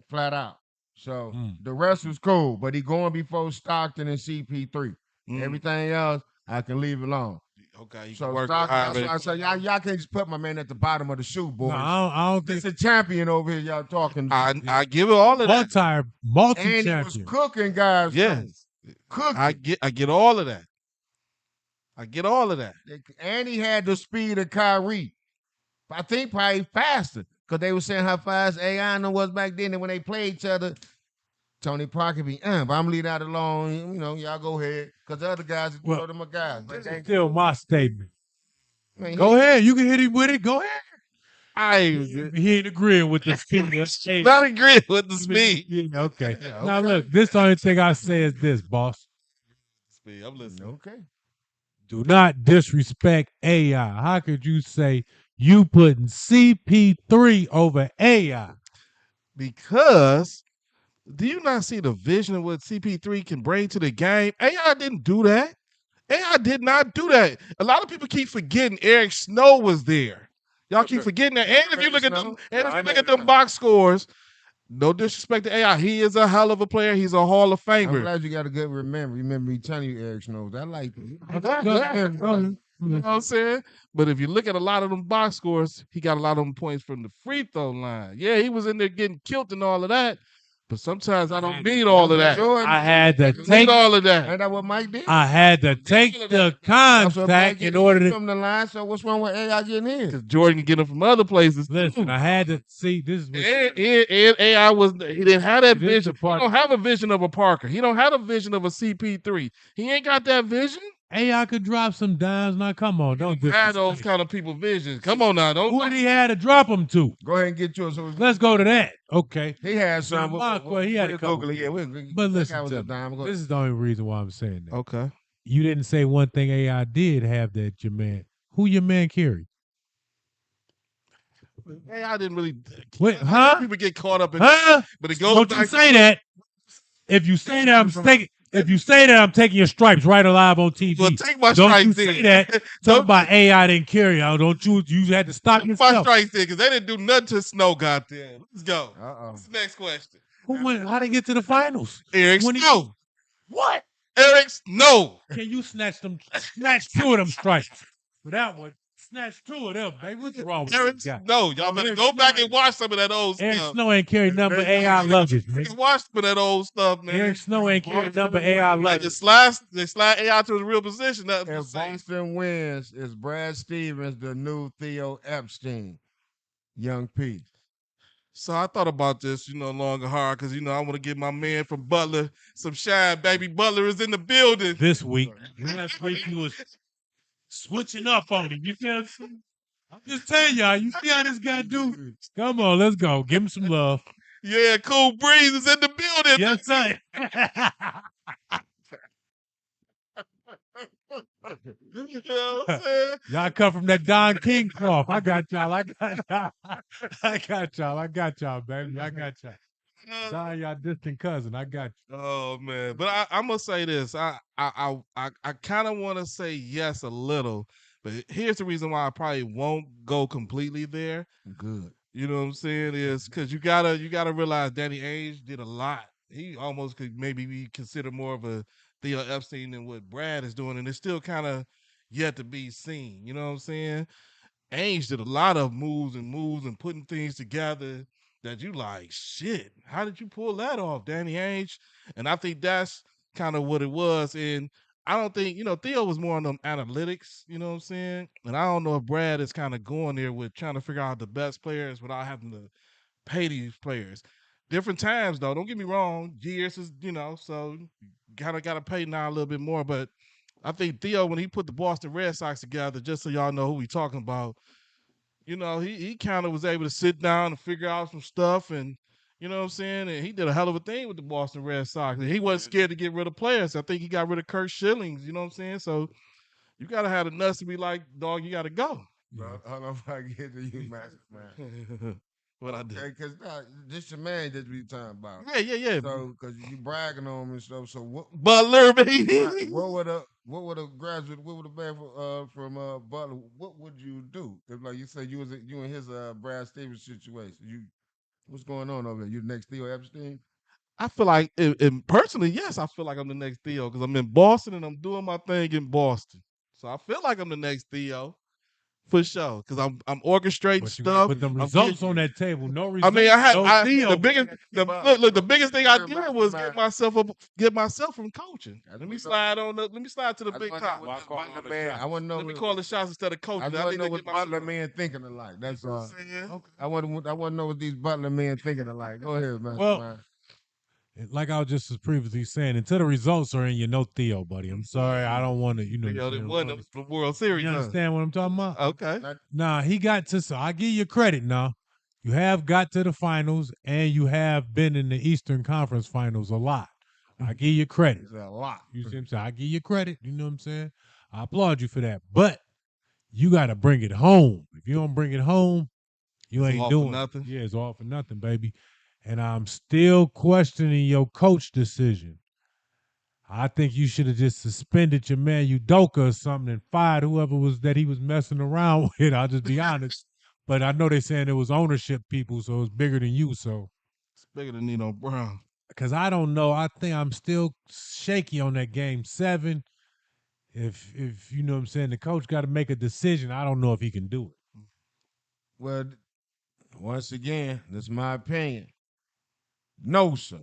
flat out. So the rest was cool, but he going before Stockton and CP3. Everything else, I can leave alone. Okay, you So can work Stockton, that's hard. why I say y'all can't just put my man at the bottom of the shoe, boys. No, I don't think It's a champion over here. Y'all talking. I give it all of that. multi and he was champion. cooking guys. Yes, cooking. I get all of that. I get all of that. And he had the speed of Kyrie. I think probably faster because they were saying how fast AI was back then. And when they played each other, Tony Parker be, but I'm gonna leave that alone. You know, y'all go ahead because the other guys, throw them a guy. This is still my statement. Man, Go ahead, you can hit him with it. Go ahead. He ain't agreeing with the speed. Not agreeing with the speed. Yeah, okay. Now look, this only thing I say is this, boss. Speed. I'm listening. Okay. Do not disrespect AI. How could you say you putting CP3 over AI? Because do you not see the vision of what CP3 can bring to the game? AI didn't do that. AI did not do that. A lot of people keep forgetting Eric Snow was there. Y'all keep forgetting that. And if you look at them box scores, no disrespect to AI, he is a hell of a player. He's a Hall of Famer. I'm glad you got a good remember me telling you Eric Snows. I like it. You know what I'm saying? But if you look at a lot of them box scores, he got a lot of them points from the free throw line. Yeah, he was in there getting killed and all of that. But sometimes I don't need all of that. I had to take all of that. Ain't that what Mike did? I had to take the contact in order to from the line. So what's wrong with AI getting in? Because Jordan can get them from other places. Listen, I had to see this is what and AI he didn't have that vision. He don't have a vision of a Parker. He don't have a vision of a CP3. He ain't got that vision. AI could drop some dimes. Now, come on, don't have those kind of people visions. Come on now, don't. Who did he have to drop them to? Go ahead and get yours. Let's go to that. Okay, he had some. He had a couple. But listen, this is the only reason why I'm saying that. Okay, you didn't say one thing AI did have that your man. Who your man carried? AI didn't really. Wait, huh? People get caught up in. But it goes. Don't you say that? If you say that, I'm mistaken. If you say that, I'm taking your stripes right alive on TV. Well, take my don't stripes you then. say that. Talk about AI didn't carry out. Don't you? You had to stop yourself. My stripes then, because they didn't do nothing to Snow. Goddamn. Let's go. What's the next question? Who went? How they get to the finals? Eric Snow. What? Eric Snow. Can you snatch two of them stripes? For that one, snatch two of them, baby. What's wrong with Eric Snow? Y'all better go back and watch some of that old Eric stuff. Snow ain't carried nothing but AI luggage, man. Watch some of that old stuff, man. Eric Snow ain't carried nothing but AI luggage. They slide AI to his real position. If Boston wins, is Brad Stevens the new Theo Epstein? Young P. So I thought about this, long and hard, because, I want to give my man from Butler some shine. Baby Butler is in the building. This week. Last week he was switching up on him. You feel me? I'm just telling y'all, you see how this guy do? Come on, let's go. Give him some love. Yeah, Cool Breeze is in the building. Yes, sir. You know what I'm saying? Y'all come from that Don King cloth. I got y'all. I got y'all, baby. I got y'all. Sorry, y'all distant cousin. I got you. Oh man, but I'm gonna say this. I kind of want to say yes a little, but here's the reason why I probably won't go completely there. Good. You know what I'm saying? Is because you gotta realize Danny Ainge did a lot. He almost could maybe be considered more of a Theo Epstein than what Brad is doing, and it's still kind of yet to be seen. You know what I'm saying? Ainge did a lot of moves and putting things together that you like, shit, how did you pull that off, Danny Ainge? And I think that's kind of what it was. And I don't think, Theo was more on them analytics, you know what I'm saying? And I don't know if Brad is kind of going there with trying to figure out the best players without having to pay these players. Different times though, don't get me wrong. Years is, so gotta pay now a little bit more. But I think Theo, when he put the Boston Red Sox together, just so y'all know who we talking about, he kind of was able to sit down and figure out some stuff and you know what I'm saying? And he did a hell of a thing with the Boston Red Sox. And he wasn't scared to get rid of players. I think he got rid of Kurt Schillings, you know what I'm saying? So you gotta have the nuts to be like, dog, you gotta go. Bro, I don't know if I get to you, man. What I did. Okay, because this your man that we talking about. Yeah. So, because you bragging on him and stuff. So, what Butler, baby. what would a graduate, what would a man from Butler, what would you do? If, like you said, you in his Brad Stevens situation. What's going on over there? You the next Theo Epstein? I feel like, and personally, yes, I feel like I'm the next Theo because I'm in Boston and I'm doing my thing in Boston. So I feel like I'm the next Theo. For sure, because I'm orchestrating But you stuff. put them I'm results getting- on that table. No I results. mean, no deal. the biggest the biggest thing I did was get myself from coaching. Let me slide to the big top. I want to know. Let me call the shots instead of coaching. I want to know what Butler men thinking alike. That's all. Okay. I want to know what these Butler men thinking alike. Go ahead, man. Well, like I was just previously saying, until the results are in, you know Theo, buddy. I'm sorry, I don't want to, Theo they won the World Series. You understand what I'm talking about? Okay. Nah, he got to. So I give you credit now. You have got to the finals, and you have been in the Eastern Conference Finals a lot. I give you credit. It's a lot. You see what I'm saying? I give you credit. You know what I'm saying? I applaud you for that. But you got to bring it home. If you don't bring it home, you ain't doing nothing. Yeah, it's all for nothing, baby. And I'm still questioning your coach decision. I think you should have just suspended your man Udoka or something and fired whoever was that he was messing around with. I'll just be honest. But I know they're saying it was ownership people, so it's bigger than you. So it's bigger than Nino Brown. Because I don't know. I think I'm still shaky on that game 7. If you know what I'm saying, the coach got to make a decision. I don't know if he can do it. Well, once again, this is my opinion. No, sir.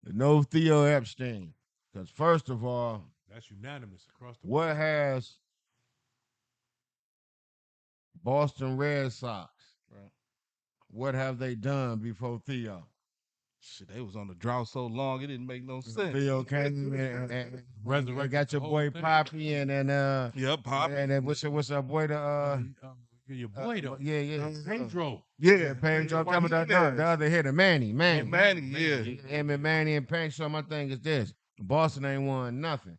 No Theo Epstein. Because first of all, that's unanimous across the board. What has Boston Red Sox? Right. What have they done before Theo? Shit, they was on the drought so long it didn't make no sense. Theo came and resurrected. Got your boy Poppy and Poppy. And then what's our boy your boy though. Yeah. Pedro. Yeah, Pedro. Talking about the other hitter, Manny. Yeah. Him and Manny and Pank. So my thing is this: Boston ain't won nothing.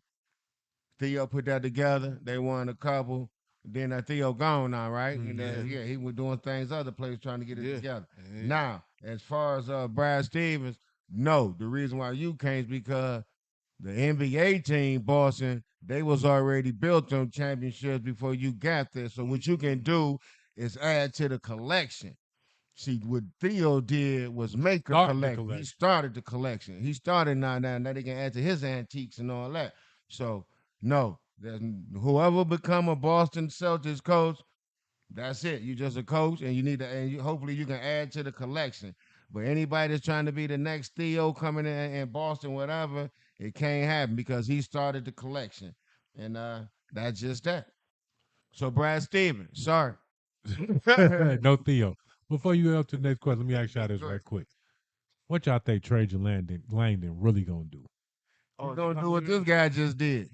Theo put that together. They won a couple. Then Theo gone now, right? And he was doing things other places trying to get it together. Yeah. Now, as far as Brad Stevens, no. The reason why you can't is because the NBA team, Boston, they was already built on championships before you got there. So what you can do is add to the collection. See, what Theo did was make a collection. He started the collection. He started now they can add to his antiques and all that. So, no, whoever become a Boston Celtics coach, that's it. You just a coach, and you need to, hopefully you can add to the collection. But anybody that's trying to be the next Theo coming in Boston, whatever, it can't happen because he started the collection, and that's just that. So Brad Stevens, sorry, no Theo. Before you go up to the next question, let me ask y'all this right quick. What y'all think Trajan Langdon really gonna do? He's gonna do what this guy just did.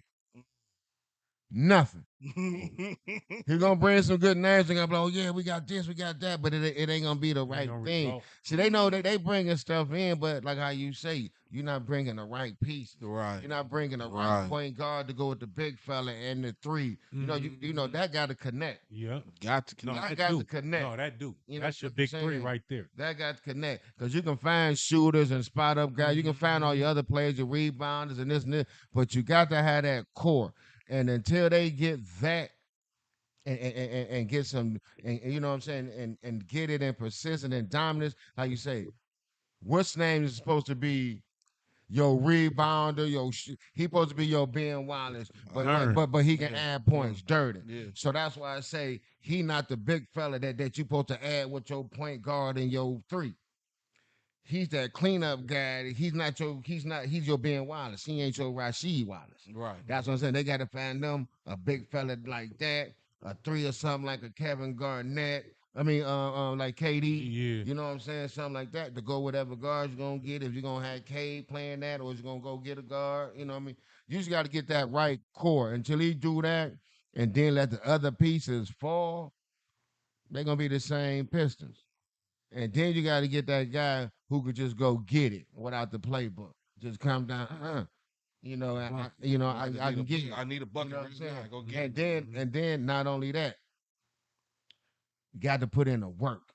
Nothing. He's gonna bring some good names and gonna be like, oh yeah, we got this, we got that, but it ain't gonna be the right thing. Result. See, they know that they bringing stuff in, but like how you say, you're not bringing the right piece. Right. You're not bringing the right point guard to go with the big fella and the 3. Mm-hmm. You know that got to connect. Yeah, got to connect. No, that got to connect. No, that do. That's your big 3 right there. That got to connect because you can find shooters and spot up guys. You can find all your other players, your rebounders and this, but you got to have that core. And until they get that and get some, and you know what I'm saying, and get it in persistent and dominance, like you say, what's name is supposed to be your rebounder, he supposed to be your Ben Wallace, Hearn. but he can Yeah. add points, dirty. Yeah. So that's why I say he not the big fella that you supposed to add with your point guard and your three. He's that cleanup guy. He's your Ben Wallace. He ain't your Rasheed Wallace. Right. That's what I'm saying. They got to find them a big fella like that, a three or something like a Kevin Garnett. I mean, like KD. Yeah. You know what I'm saying? Something like that to go whatever guard you're gonna get. If you're gonna have Cade playing that, or is you gonna go get a guard? You know what I mean? You just got to get that right core. Until he do that, and then let the other pieces fall, they're gonna be the same Pistons. And then you got to get that guy who could just go get it without the playbook. Just come down, I can get it. I need a You bucket know what right I'm saying? now. Go get And it. then not only that, you got to put in the work.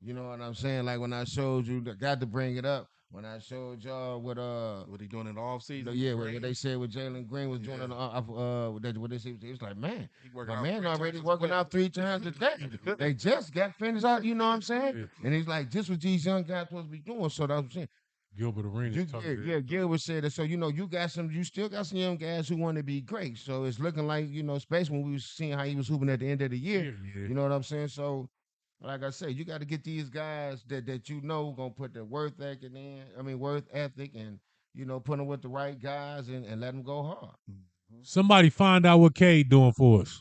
You know what I'm saying? Like when I showed you, got to bring it up. When I showed y'all What he doing in the off season? what they said with Jalen Green was doing what they said, it was like, man, He working my out man 3 already times a working week. out 3 times a day. They just got finished out, you know what I'm saying? Yeah. And he's like, this what these young guys supposed to be doing. So that's what I'm saying. Gilbert Arenas talking. Gilbert said that. So you still got some young guys who want to be great. So it's looking like especially when we was seeing how he was hooping at the end of the year. Yeah. You know what I'm saying? So, like I say, you got to get these guys that gonna put the worth ethic in. I mean, worth ethic, and put them with the right guys and let them go hard. Somebody find out what Cade doing for us.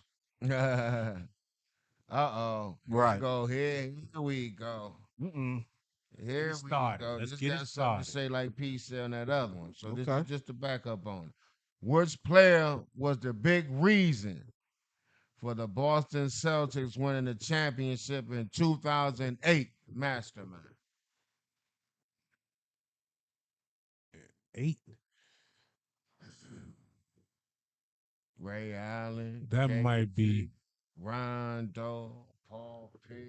Uh-oh. Right. Go here. Here we go. Mm-mm. Here we started. go. Let's Just get it got something to started. say like P said on that other one. So this Okay. is just to back up on it. Which player was the big reason for the Boston Celtics winning the championship in 2008 Mastermind? 8. Ray Allen. That might KG, be. Rondo, Paul Pierce.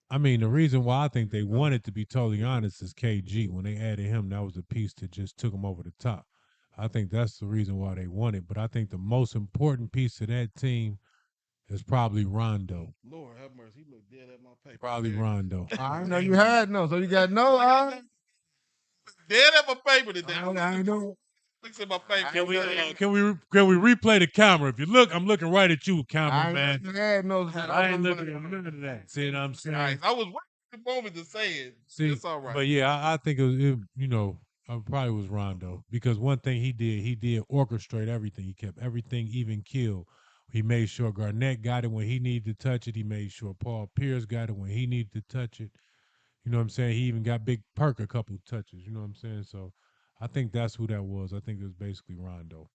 I mean, the reason why I think they wanted, to be totally honest, is KG. When they added him, that was a piece that just took them over the top. I think that's the reason why they won it. But I think the most important piece of that team is probably Rondo. Lord have mercy. He looked dead at my paper. Probably Rondo. I know you had no, so you got no. Dead at my paper today. I know. Looks at my paper. Can we replay the camera? If you look, I'm looking right at you, cameraman. I had no. I ain't looking at none of that. See what I'm saying? Nice. I was waiting for the moment to say it. See, It's all right. But yeah, I think it probably was Rondo, because one thing he did orchestrate everything. He kept everything even keel. He made sure Garnett got it when he needed to touch it. He made sure Paul Pierce got it when he needed to touch it. You know what I'm saying? He even got Big Perk a couple touches. You know what I'm saying? So I think that's who that was. I think it was basically Rondo.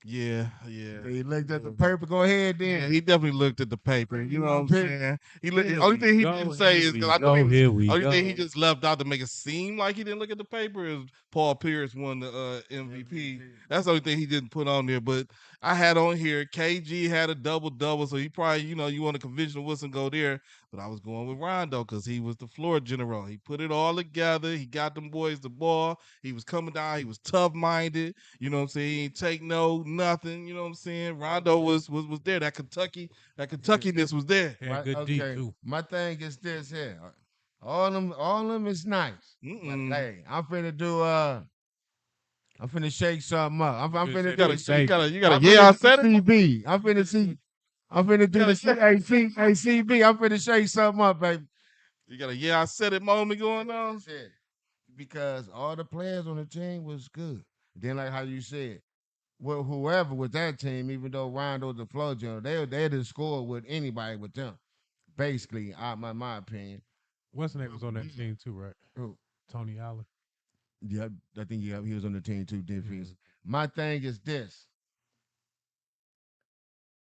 Yeah. He looked at the paper. Go ahead, Yeah, then. he definitely looked at the paper. You know what I'm saying? The only thing he didn't say is because I know only thing he just left out to make it seem like he didn't look at the paper is Paul Pierce won the MVP. That's the only thing he didn't put on there. But I had on here KG had a double, so he probably you want to conventional Wilson go there. But I was going with Rondo because he was the floor general. He put it all together. He got them boys the ball. He was coming down. He was tough minded. You know what I'm saying? He ain't take no nothing. You know what I'm saying? Rondo was there. That Kentuckiness was there. Yeah, good D too. My thing is this here. All them is nice. But hey, I'm finna shake something up. I'm finna You gotta yeah, I said it. CB. I'm finna do the CB. I'm finna shake something up, baby. You got a yeah, I said it moment going on. Because all the players on the team was good. Then like how you said, well, whoever with that team, even though Rondo's the floor general, they didn't score with anybody with them. Basically, my opinion. What's name was on that team too, right? Who? Tony Allen. Yeah, I think he was on the team too. Defense. My thing is this.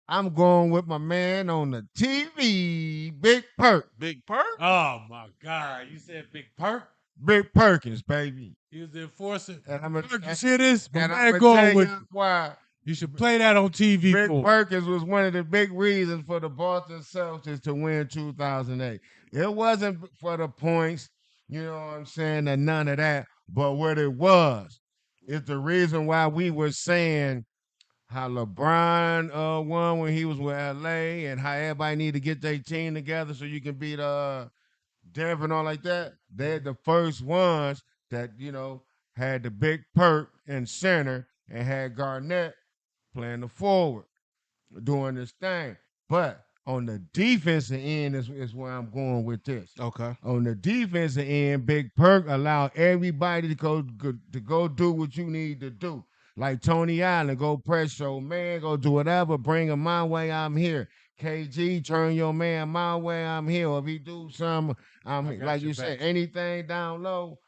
I'm going with my man on the TV, Big Perk. Big Perk? Oh my God! You said Big Perk? Big Perkins, baby. He was the enforcer. And You see this? My and man I'm going with. why You should play that on TV. Big for Perkins was one of the big reasons for the Boston Celtics to win 2008. It wasn't for the points, you know what I'm saying, and none of that. But what it was is the reason why we were saying how LeBron won when he was with LA and how everybody need to get their team together so you can beat Denver and all like that. They're the first ones that had the big perk in center and had Garnett playing the forward doing this thing. But on the defensive end is where I'm going with this. Okay. On the defensive end, Big Perk allow everybody to go do what you need to do. Like Tony Allen, go press your man, go do whatever, bring him my way, I'm here. KG, turn your man my way, I'm here. Or if he do something, I'm here. Like you said, anything down low,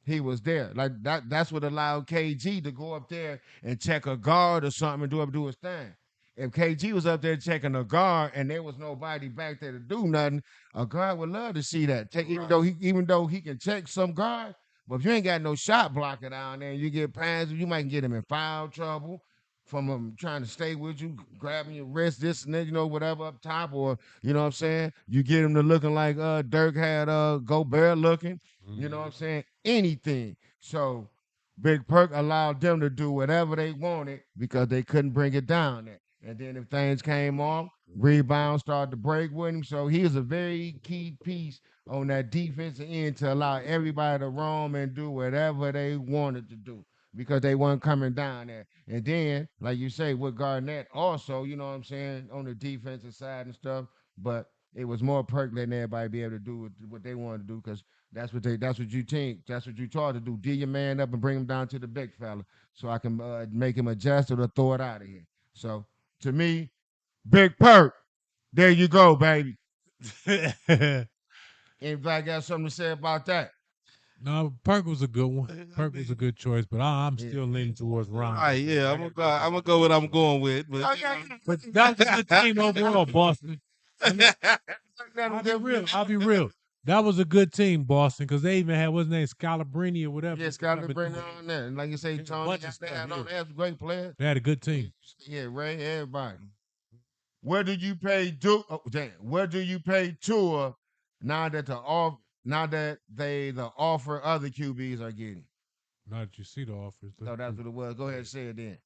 he was there. Like that's what allowed KG to go up there and check a guard or something and do his thing. If KG was up there checking a guard and there was nobody back there to do nothing, a guard would love to see that. Even though he can check some guard, but if you ain't got no shot blocker down there, and you get past him, you might get him in foul trouble from him trying to stay with you, grabbing your wrist, this and that, whatever up top, or you know what I'm saying. You get him to looking like Dirk had Gobert looking. You know what I'm saying? Anything. So Big Perk allowed them to do whatever they wanted because they couldn't bring it down there. And then if things came off, rebound started to break with him. So he was a very key piece on that defensive end to allow everybody to roam and do whatever they wanted to do because they weren't coming down there. And then, like you say, with Garnett also, you know what I'm saying, on the defensive side and stuff, but it was more perk letting everybody be able to do what they wanted to do because that's what you taught to do. D your man up and bring him down to the big fella so I can make him adjust or throw it out of here. So to me, Big Perk. There you go, baby. Anybody got something to say about that? No, Perk was a good one. Perk was a good choice, but I'm still leaning towards Ron. All right, yeah, I'm gonna go what I'm going with, but But that was a good team overall, Boston. I'll be real. That was a good team, Boston, because they even had what's his name, Scalabrini or whatever. Yeah, Scalabrini on there. And like you say, There's a Tony, bunch of they stuff, had yeah. they had some great players. They had a good team. Yeah, Ray, everybody. Where do you pay Where do you pay Tua now that the offer other QBs are getting? Now that you see the offers. No, that's what it was. Go ahead and say it then.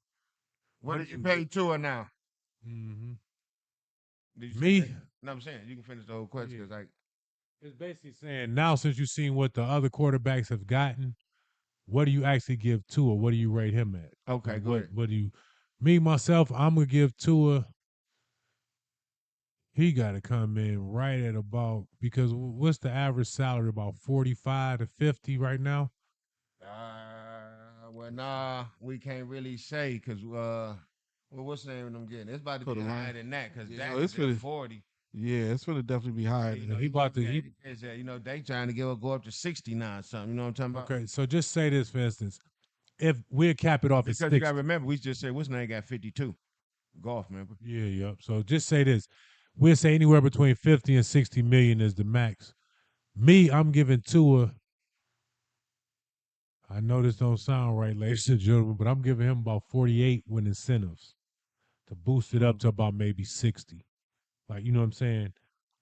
Where do you pay Tua now? Mm-hmm. Me? No, I'm saying you can finish the whole question because it's basically saying now since you've seen what the other quarterbacks have gotten, what do you actually give Tua? What do you rate him at? Okay, like, go ahead. What do you? Me myself, I'm gonna give Tua. He got to come in right at about because what's the average salary? About 45 to 50 right now. Well, nah, we can't really say because what's the name of them getting? It's about to be higher than that because it's really 40. Yeah, it's gonna definitely be higher. He about to. They trying to go up to 69 something. You know what I'm talking about? Okay, so just say this for instance, if we'll cap it off because at 60. You got to remember, we just said what's name got 52. Golf, remember? Yeah, yep. So just say this, we'll say anywhere between 50 and 60 million is the max. Me, I'm giving Tua. I know this don't sound right, ladies and gentlemen, but I'm giving him about 48 with incentives to boost it up to about maybe 60. Like, you know what I'm saying?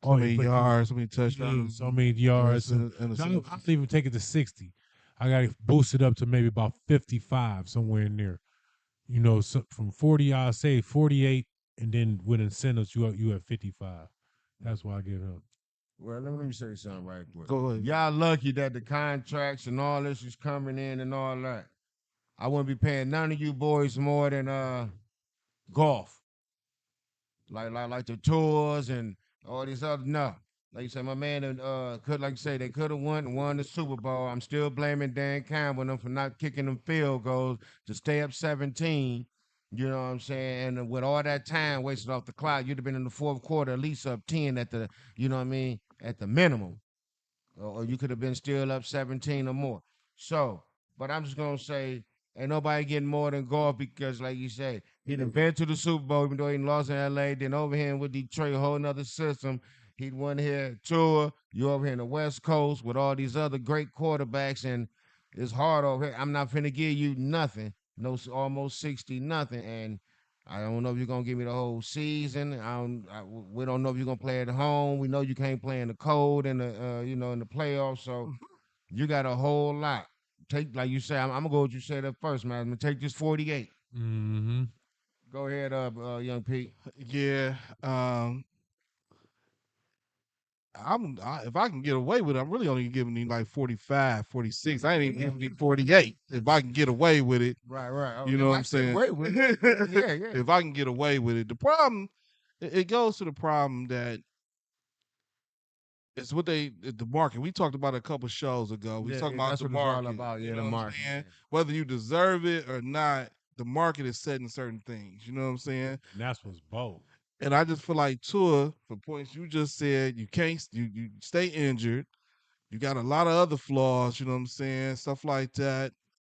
So many yards, so many touchdowns. So many yards. I'll even take it to 60. I got to boost it up to maybe about 55, somewhere in there. You know, so from 40, I'll say 48, and then with incentives, you at 55. That's why I give him. Well, let me say something right quick. Go ahead. Y'all lucky that the contracts and all this is coming in and all that. I wouldn't be paying none of you boys more than golf. Like the tours and all these other no. Like you said, my man could like you say they could have won the Super Bowl. I'm still blaming Dan Campbell and them for not kicking them field goals to stay up 17. You know what I'm saying? And with all that time wasted off the clock, you'd have been in the fourth quarter at least up 10 at the, you know what I mean, at the minimum. Or you could have been still up 17 or more. So, but I'm just gonna say, ain't nobody getting more than golf because, like you say, he done been to the Super Bowl, even though he lost in LA, then over here with Detroit, a whole nother system. He'd won here tour. You over here in the West Coast with all these other great quarterbacks, and it's hard over here. I'm not finna give you nothing. No, almost 60 nothing, and I don't know if you're gonna give me the whole season. We don't know if you're gonna play at home. We know you can't play in the cold and the in the playoffs. So you got a whole lot. Take like you say. I'm gonna go with you said at first, man. I'm gonna take this 48. Mm-hmm. Go ahead, young Pete. Yeah. if I can get away with it, I'm really only giving him like 45, 46. I ain't even giving him 48. If I can get away with it, Right. Oh, you know if what I I'm get saying? away with it. Yeah. If I can get away with it, the problem it goes to the problem that it's what the market. We talked about it a couple shows ago. We Yeah, talked about that's the what it's all market. about. You Yeah, know the what I'm market. saying? Yeah. Whether you deserve it or not, the market is setting certain things. You know what I'm saying? And that's what's bold. And I just feel like Tua, for points you just said, you can't you stay injured. You got a lot of other flaws, you know what I'm saying? Stuff like that.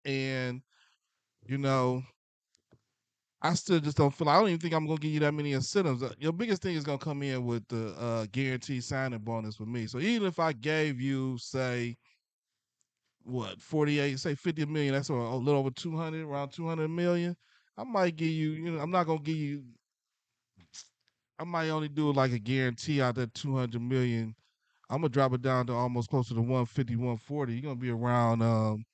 And, you know, I still just don't feel I don't even think I'm gonna give you that many incentives. Your biggest thing is gonna come in with the guaranteed signing bonus with me. So even if I gave you, say, what, 48, say 50 million, that's a little over 200, around 200 million. I might give you, I'm not gonna give you I might only do like a guarantee out that 200 million. I'm gonna drop it down to almost close to the 150, 140. You're gonna be around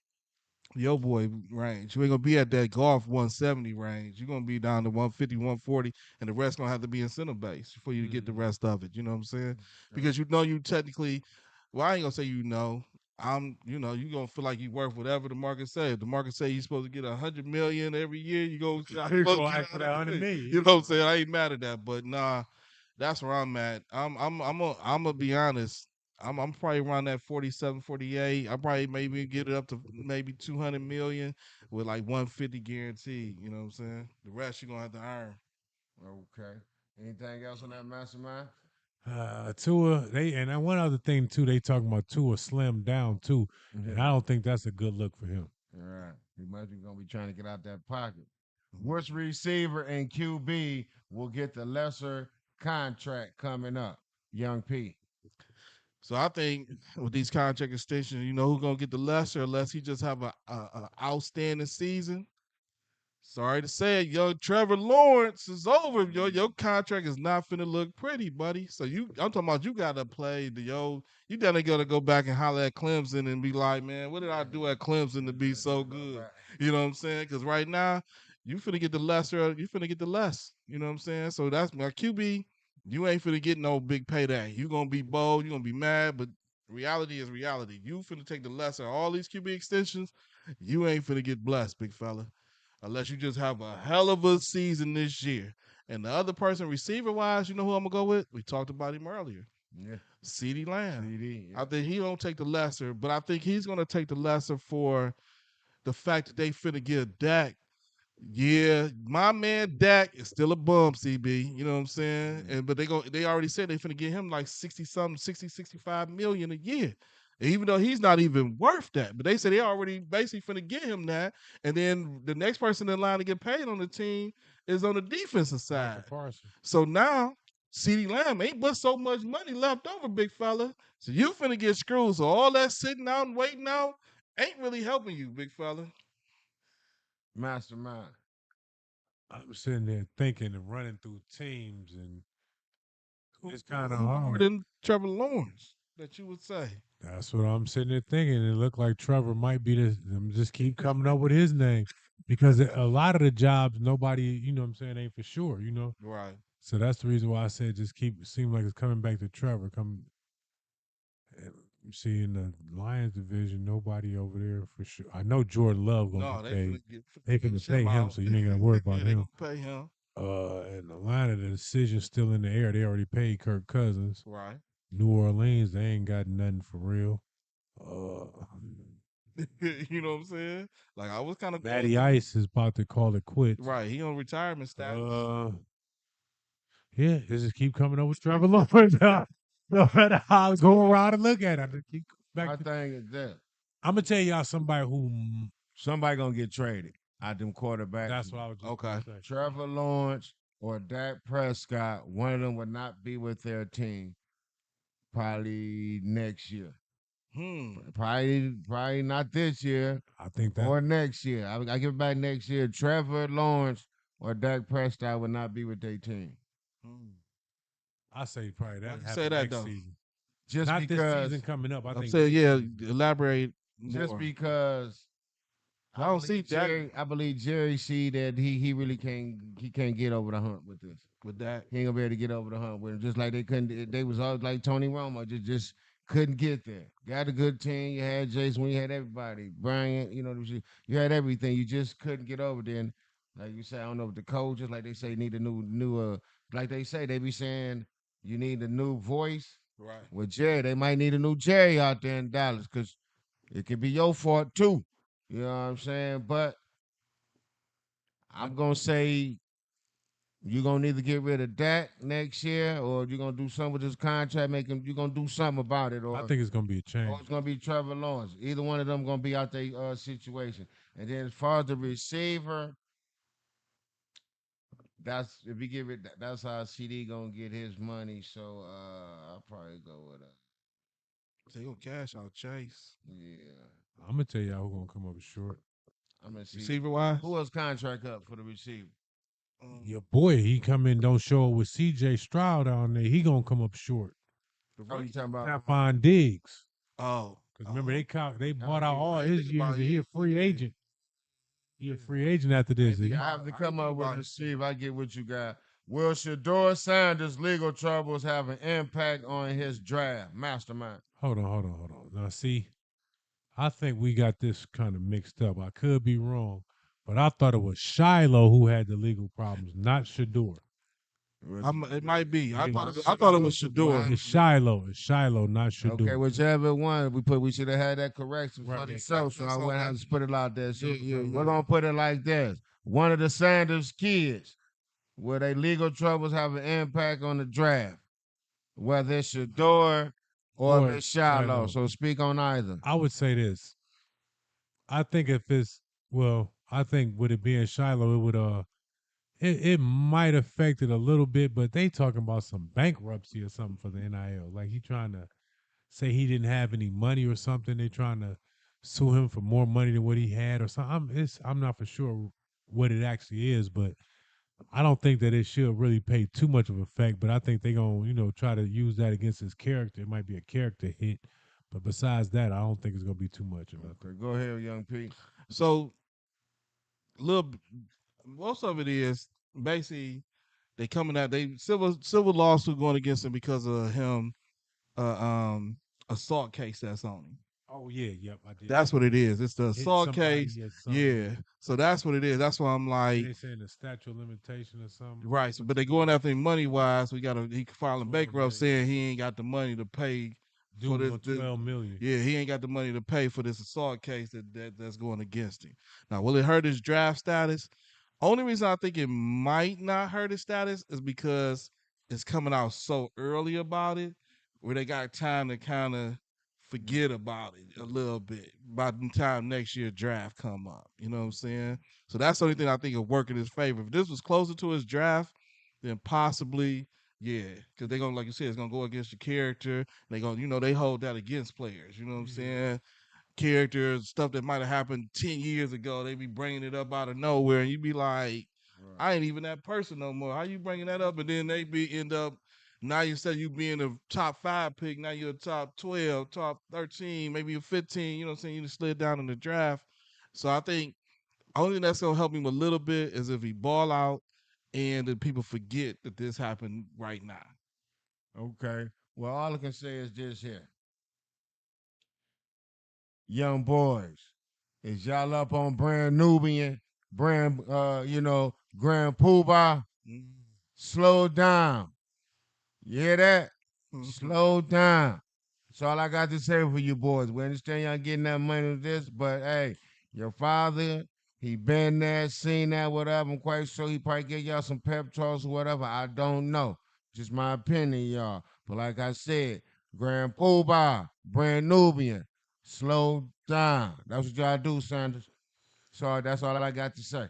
yo boy range. You ain't gonna be at that golf 170 range. You're gonna be down to 150, 140, and the rest gonna have to be incentive based for you to get the rest of it. You know what I'm saying? Because you technically, well, I ain't gonna say you gonna feel like you worth whatever the market say. If the market say you're supposed to get 100 million every year, you go Ask for that 100 million. You know what I'm saying? I ain't mad at that, but nah, that's where I'm at. I'm gonna be honest. I'm probably around that 47, 48. I probably maybe get it up to maybe 200 million with like 150 guaranteed. You know what I'm saying? The rest you're gonna have to earn. Okay. Anything else on that mastermind? Tua, and then one other thing too, they talking about Tua slim down too, and I don't think that's a good look for him. All right. He must be gonna be trying to get out that pocket. Which receiver and QB will get the lesser contract coming up? Young P. So I think with these contract extensions, who's gonna get the lesser unless he just have a outstanding season. Sorry to say it, young Trevor Lawrence is over. Your contract is not finna look pretty, buddy. So I'm talking about you gotta play you gotta go back and holler at Clemson and be like, man, what did I do at Clemson to be so good? You know what I'm saying? Because right now, you finna get the lesser, you finna get the less. You know what I'm saying? So that's my QB. You ain't finna get no big payday. You gonna be bold, you gonna be mad, but reality is reality. You finna take the lesser. All these QB extensions, you ain't finna get blessed, big fella, unless you just have a hell of a season this year. And the other person, receiver wise, you know who I'm gonna go with? We talked about him earlier. Yeah. CeeDee Lamb. CD. Yeah. I think he don't take the lesser, but I think he's gonna take the lesser for the fact that they finna get Dak. Yeah, my man Dak is still a bum, CB. You know what I'm saying? And but they already said they finna get him like 60 something, 60, 65 million a year. Even though he's not even worth that. But they said they already basically finna get him that. And then the next person in line to get paid on the team is on the defensive side. So now CeeDee Lamb ain't but so much money left over, big fella. So you finna get screwed. So all that sitting out and waiting out ain't really helping you, big fella. Mastermind. I'm sitting there thinking and running through teams, and it's kind of More hard. than Trevor Lawrence that you would say. That's what I'm sitting there thinking. It looked like Trevor might be this. I'm just keep coming up with his name because a lot of the jobs, nobody, what I'm saying, ain't for sure. Right. So that's the reason why I said just keep. Seem like it's coming back to Trevor. See in the Lions division, nobody over there for sure. I know Jordan Love gonna No, get they paid. finna They finna pay him, so you ain't gotta worry about yeah, they him. gonna pay him. In Atlanta, the decision's still in the air. They already paid Kirk Cousins. Right. New Orleans, they ain't got nothing for real. You know what I'm saying? Like I was kind of Matty Ice is about to call it quits. right. He on retirement status. Yeah, they just keep coming up with Trevor Lawrence. No matter how I go around and look at it, I just keep back. My thing is this. I'm gonna tell y'all somebody who Somebody gonna get traded out them quarterbacks. That's what I was just Okay. gonna say. Trevor Lawrence or Dak Prescott, one of them would not be with their team probably next year. Probably not this year I think that or next year. I give it back next year. Trevor Lawrence or Dak Prescott would not be with their team. I say probably that Why you happen say that, next though? season. Just Not because this season coming up. I I'm think saying, next yeah. season. Elaborate just more. because I don't see Dak. I believe Jerry see that he really can't get over the hump with this. with that. He ain't gonna be able to get over the hump with him. Just like they couldn't, they was all like Tony Romo, just couldn't get there. Got a good team. You had Jason, you had everybody, Bryant. You know, you had everything. You just couldn't get over there. And like you say, I don't know if the coaches, like they say, need a like they say, they be saying you need a new voice. Right. With Jerry, they might need a new Jerry out there in Dallas because it could be your fault too. You know what I'm saying? But I'm gonna say you're gonna either get rid of Dak next year or you're gonna do something with this contract, you're gonna do something about it, I think it's gonna be a or change. it's gonna be Trevor Lawrence. Either one of them gonna be out their situation. And then as far as the receiver, that's if you give it that's how CD gonna get his money. So I'll probably go with So you gonna cash out Chase. yeah. I'm gonna tell y'all who's gonna come up short. I'm gonna see Receiver wise. who else contract up for the receiver. Your boy, he come in, don't show up with CJ Stroud on there. He gonna come up short. The Oh, you rookie. talking about Stephon Diggs. Oh. Because remember, they bought out I all ain't his think years, about and it. he a free agent. He a free agent after this. think I about have to I come think up with about a it. see if I get what you got. Will Shador Sanders' legal troubles have an impact on his draft? Mastermind. Hold on. Now, see, I think we got this kind of mixed up. I could be wrong, but I thought it was Shiloh who had the legal problems, not Shador. It might be. Yeah. I thought it was Shador. It's Shiloh. It's Shiloh, not Okay, Shador. whichever one we should have had that correction Right. for the show, so I wouldn't have to put it out there. So Yeah. we're gonna put it like this: one of the Sanders kids, will their legal troubles have an impact on the draft, whether it's Shador or if Or it's Shiloh. Shiloh. So speak on either. I would say this. I think if it's I think with it being Shiloh, it would it might affect it a little bit, but they talking about some bankruptcy or something for the NIL. Like he trying to say he didn't have any money or something. They trying to sue him for more money than what he had or something. I'm not for sure what it actually is, but I don't think that it should really pay too much of effect. But I think they gonna try to use that against his character. It might be a character hit, but besides that, I don't think it's gonna be too much of nothing. Okay, go ahead, young Pete. So little most of it is basically they coming out they civil lawsuit going against him because of him uh um assault case that's on him. Oh yeah, yep, I did. That's what it is. It's the Hitting assault somebody case. or something. Yeah. So that's what it is. That's why I'm like, They saying the statute of limitation or something. right. So, but they going after him money wise. He filing Oh, bankrupt yeah. saying he ain't got the money to pay for Dude this. on 12 million. Yeah, he ain't got the money to pay for this assault case that's going against him. Now, will it hurt his draft status? Only reason I think it might not hurt his status is because it's coming out so early about it, where they got time to kind of forget about it a little bit by the time next year draft come up. You know what I'm saying? So that's the only thing I think will work in his favor. If this was closer to his draft, then possibly, yeah, because they're gonna, like you said, it's gonna go against your character. They gonna, they hold that against players. You know what I'm saying? Characters, stuff that might have happened 10 years ago, they be bringing it up out of nowhere, and you be like, I ain't even that person no more. How you bringing that up? And then they end up, now instead of you being a top 5 pick, now you're a top 12, top 13, maybe a 15, you know what I'm saying? You just slid down in the draft. So I think only thing that's gonna help him a little bit is if he ball out and then people forget that this happened right now. Okay. Well, all I can say is this here. Young boys, is y'all up on Brand Nubian, Grand Poobah? Slow down. You hear that? Slow down. That's all I got to say for you boys. We understand y'all getting that money with this, but hey, your father, he been there, seen that, whatever. I'm quite sure he probably gave y'all some pep talks or whatever. I don't know. Just my opinion, y'all. But like I said, Grand Poobah, Brand Nubian, slow down. That's what y'all do, Sanders. So that's all I got to say.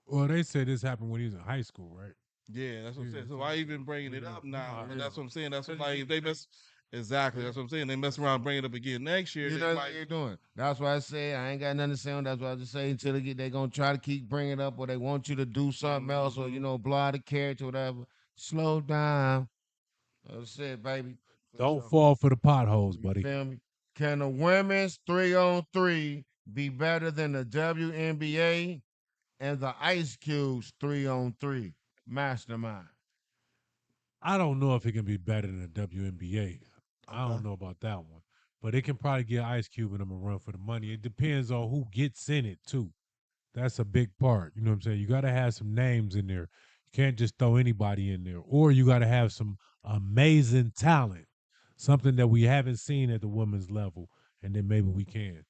Well, they said this happened when he was in high school, right? Yeah, that's what I'm saying. So why even bringing it up now? And that's what I'm saying. That's what, like, if they mess. Exactly, that's what I'm saying. They mess around, bring it up again next year. You They know what might. they're doing. That's why I say I ain't got nothing to say on. That's why I just say until they're gonna try to keep bringing it up, or they want you to do something else, or blow out a character, whatever. Slow down. That's it, baby. Don't fall for the potholes, You buddy. feel me? Can the women's 3-on-3 be better than the WNBA and the Ice Cube's 3-on-3? Mastermind. I don't know if it can be better than the WNBA. I Okay. don't know about that one, but it can probably get Ice Cube and them a run for the money. It depends on who gets in it too. That's a big part. You know what I'm saying? You got to have some names in there. You can't just throw anybody in there, or you got to have some amazing talent, something that we haven't seen at the women's level, and then maybe we can.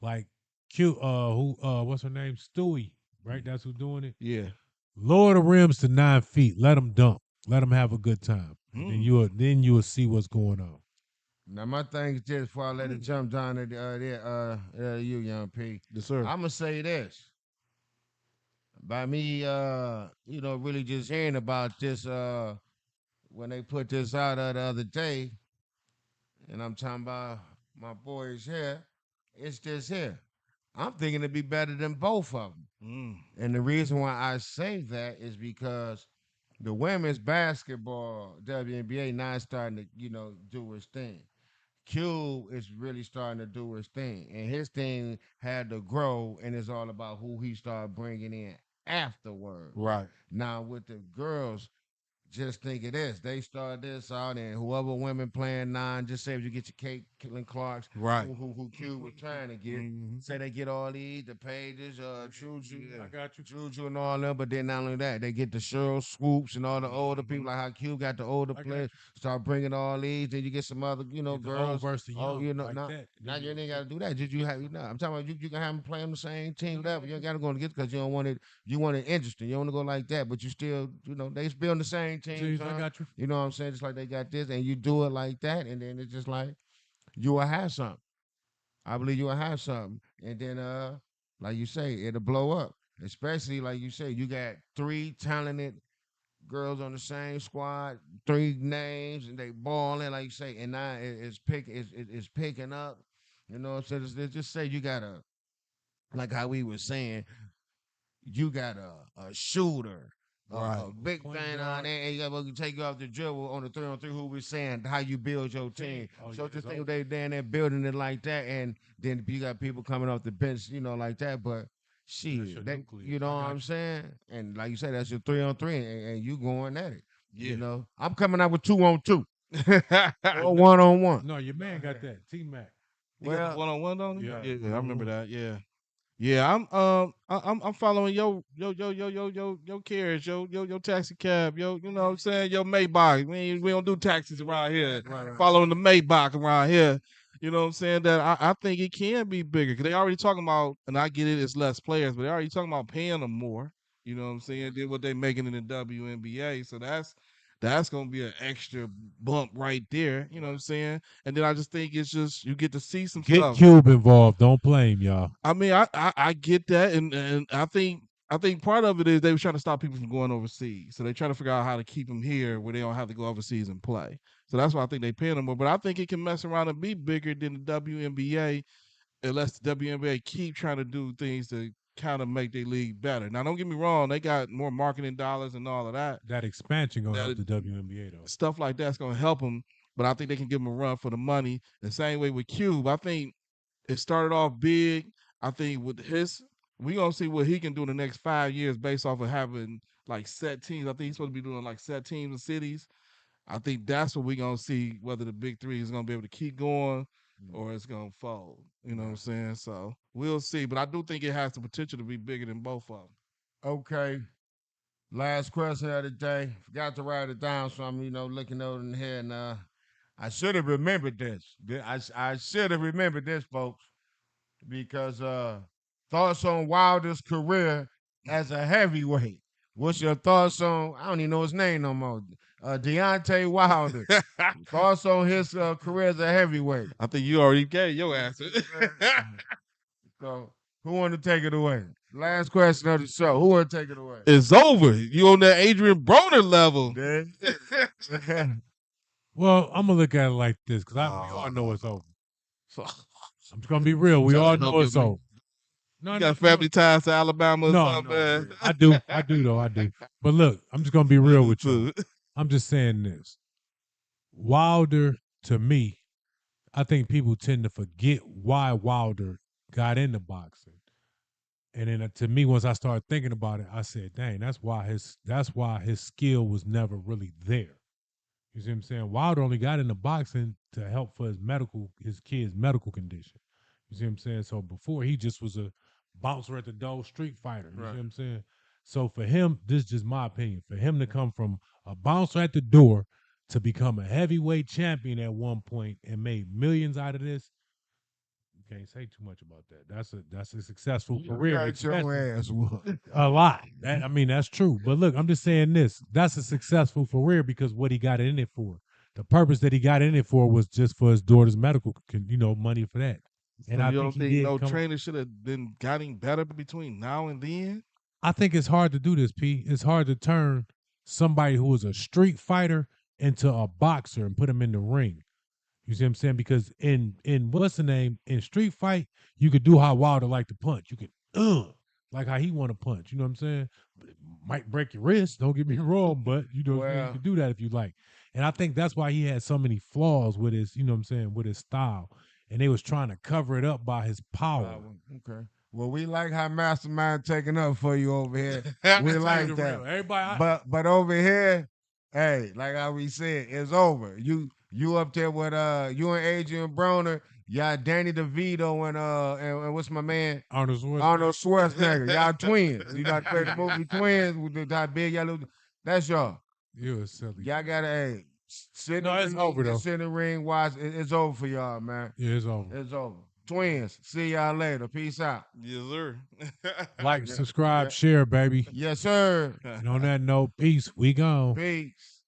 Like Q, what's her name? Stewie, right? That's who's doing it. Yeah. Lower the rims to 9 feet. Let them dump. Let them have a good time, and then Mm. you'll see what's going on. Now my thing is this: before I let it Mm. jump down at you, young P, Yes, sir. I'm gonna say this. By me, really just hearing about this, when they put this out the other day, and I'm talking about my boys here, it's this here. I'm thinking it'd be better than both of them. Mm. And the reason why I say that is because the women's basketball WNBA now is starting to, do its thing. Cube is really starting to do his thing, and his thing had to grow, and it's all about who he started bringing in afterwards. Right. Now with the girls, just think of this. They start this out, and whoever women playing nine, just say if you get your Kate Killing Clarks, Right. who Q was trying to get, Mhm. say they get all these, the pages, Juju, Yeah. I got you. Juju and all them, but then not only that, they get the Cheryl Swoops and all the older people, Mhm. like how Q got the older I got players, you. start bringing all these, then you get some other, Get the old girls. versus the Oh, young like now, that. now Then you you ain't got to do that. Just you have, I'm talking about you can have them play on the same team, whatever. You ain't got to go and get because you don't want it. You want it interesting. You don't want to go like that, but you still, they still on the same team, see, I son. got you. You know what I'm saying? Just like they got this, and you do it like that, and then it's just like you will have something. I believe you will have something, and then like you say, it'll blow up. Especially like you say, you got three talented girls on the same squad, three names, and they balling like you say, and now it's picking up. You know, so just say you got a like how we were saying, you got a shooter, a Right. big Point fan on guard. there, and you got to take you off the dribble on the 3-on-3. Who we saying how you build your team? Oh So yeah, just it's think over. if they down there building it like that, and then you got people coming off the bench, like that. But That's your shit, that nucleus. you know I what got I'm you. saying? And like you said, that's your 3-on-3, and you going at it. Yeah. I'm coming out with 2-on-2 Your or man, 1-on-1. no, your man got that. T Mac. He got the Well, one on one, don't he? Yeah, Yeah, one I on remember one. that. Yeah. Yeah, I'm following your carriage, your taxi cab, you know what I'm saying, your Maybach. We don't do taxis around here. right. Following the Maybach around here, you know what I'm saying. That I think it can be bigger because they already talking about, and I get it, it's less players, but they already talking about paying them more. You know what I'm saying? Than what they making in the WNBA, so that's gonna be an extra bump right there. You know what I'm saying? And then I just think it's just you get to see some Get stuff. Cube involved. Don't blame y'all. I mean, I get that, and I think part of it is they were trying to stop people from going overseas, so they trying to figure out how to keep them here where they don't have to go overseas and play. So that's why I think they paying them more. But I think it can mess around and be bigger than the WNBA unless the WNBA keep trying to do things to kind of make their league better. Now, don't get me wrong, they got more marketing dollars and all of that. That expansion gonna help That the WNBA though. stuff like that's gonna help them. But I think they can give them a run for the money. The same way with Cube, I think it started off big. I think with his, we gonna see what he can do in the next 5 years based off of having like set teams. I think he's supposed to be doing like set teams and cities. I think that's what we gonna see whether the big three is gonna be able to keep going or it's gonna fold. You know what I'm saying? So we'll see. But I do think it has the potential to be bigger than both of them. Okay. Last question of the day. Forgot to write it down, so I'm, looking over in here, and I should have remembered this. I should have remembered this, folks, because thoughts on Wilder's career as a heavyweight. What's your thoughts on? I don't even know his name no more. Deontay Wilder. Thoughts on his career as a heavyweight. I think you already gave your answer. So, who want to take it away? Last question of the show. Who want to take it away? It's over. You on that Adrian Broner level. Well, I'm gonna look at it like this because we all know it's over. I'm just gonna be real. We all know it's over. No, You no, got family ties to Alabama or no, something, no. man. I do though. I do. But look, I'm just gonna be real with you. I'm just saying this. Wilder, to me, I think people tend to forget why Wilder got into boxing. And then to me, once I started thinking about it, I said, "Dang, that's why his skill was never really there." You see what I'm saying? Wilder only got into boxing to help for his kid's medical condition. You see what I'm saying? So before he just was a bouncer at the door, street fighter. You see what I'm saying? So for him, this is just my opinion. For him to come from a bouncer at the door to become a heavyweight champion at one point and made millions out of this, you can't say too much about that. That's a successful career. Got your ass whooped. A lot. I mean, that's true. But look, I'm just saying this. That's a successful career because what he got in it for. The purpose that he got in it for was just for his daughter's medical, money for that. And So I you think don't he think did no come. trainer should have been gotten better between now and then? I think it's hard to do this, P. It's hard to turn somebody who is a street fighter into a boxer and put him in the ring. You see what I'm saying? Because in what's the name in street fight, you could do how Wilder like to punch. You could like how he want to punch. You know what I'm saying? It might break your wrist. Don't get me wrong, but you know what I'm saying? You could do that if you like. And I think that's why he had so many flaws with his, you know what I'm saying, with his style. And they was trying to cover it up by his power. Okay. Well, we like how Mastermind taking up for you over here. We like that. Everybody, but over here, hey, like how we said, it's over. You up there with you and Adrian Broner, y'all Danny DeVito and what's my man Arnold Schwarzenegger. Arnold Schwarzenegger. Y'all twins. You got to play the movie Twins with that big yellow. That's y'all. You a silly. Y'all gotta sit. No, it's over though. Sit in the ring, watch. It's over for y'all, man. Yeah, it's over. It's over. Twins. See y'all later. Peace out. Yes, sir. Like, subscribe, share, baby. Yes, sir. And on that note, peace. We gone. Peace.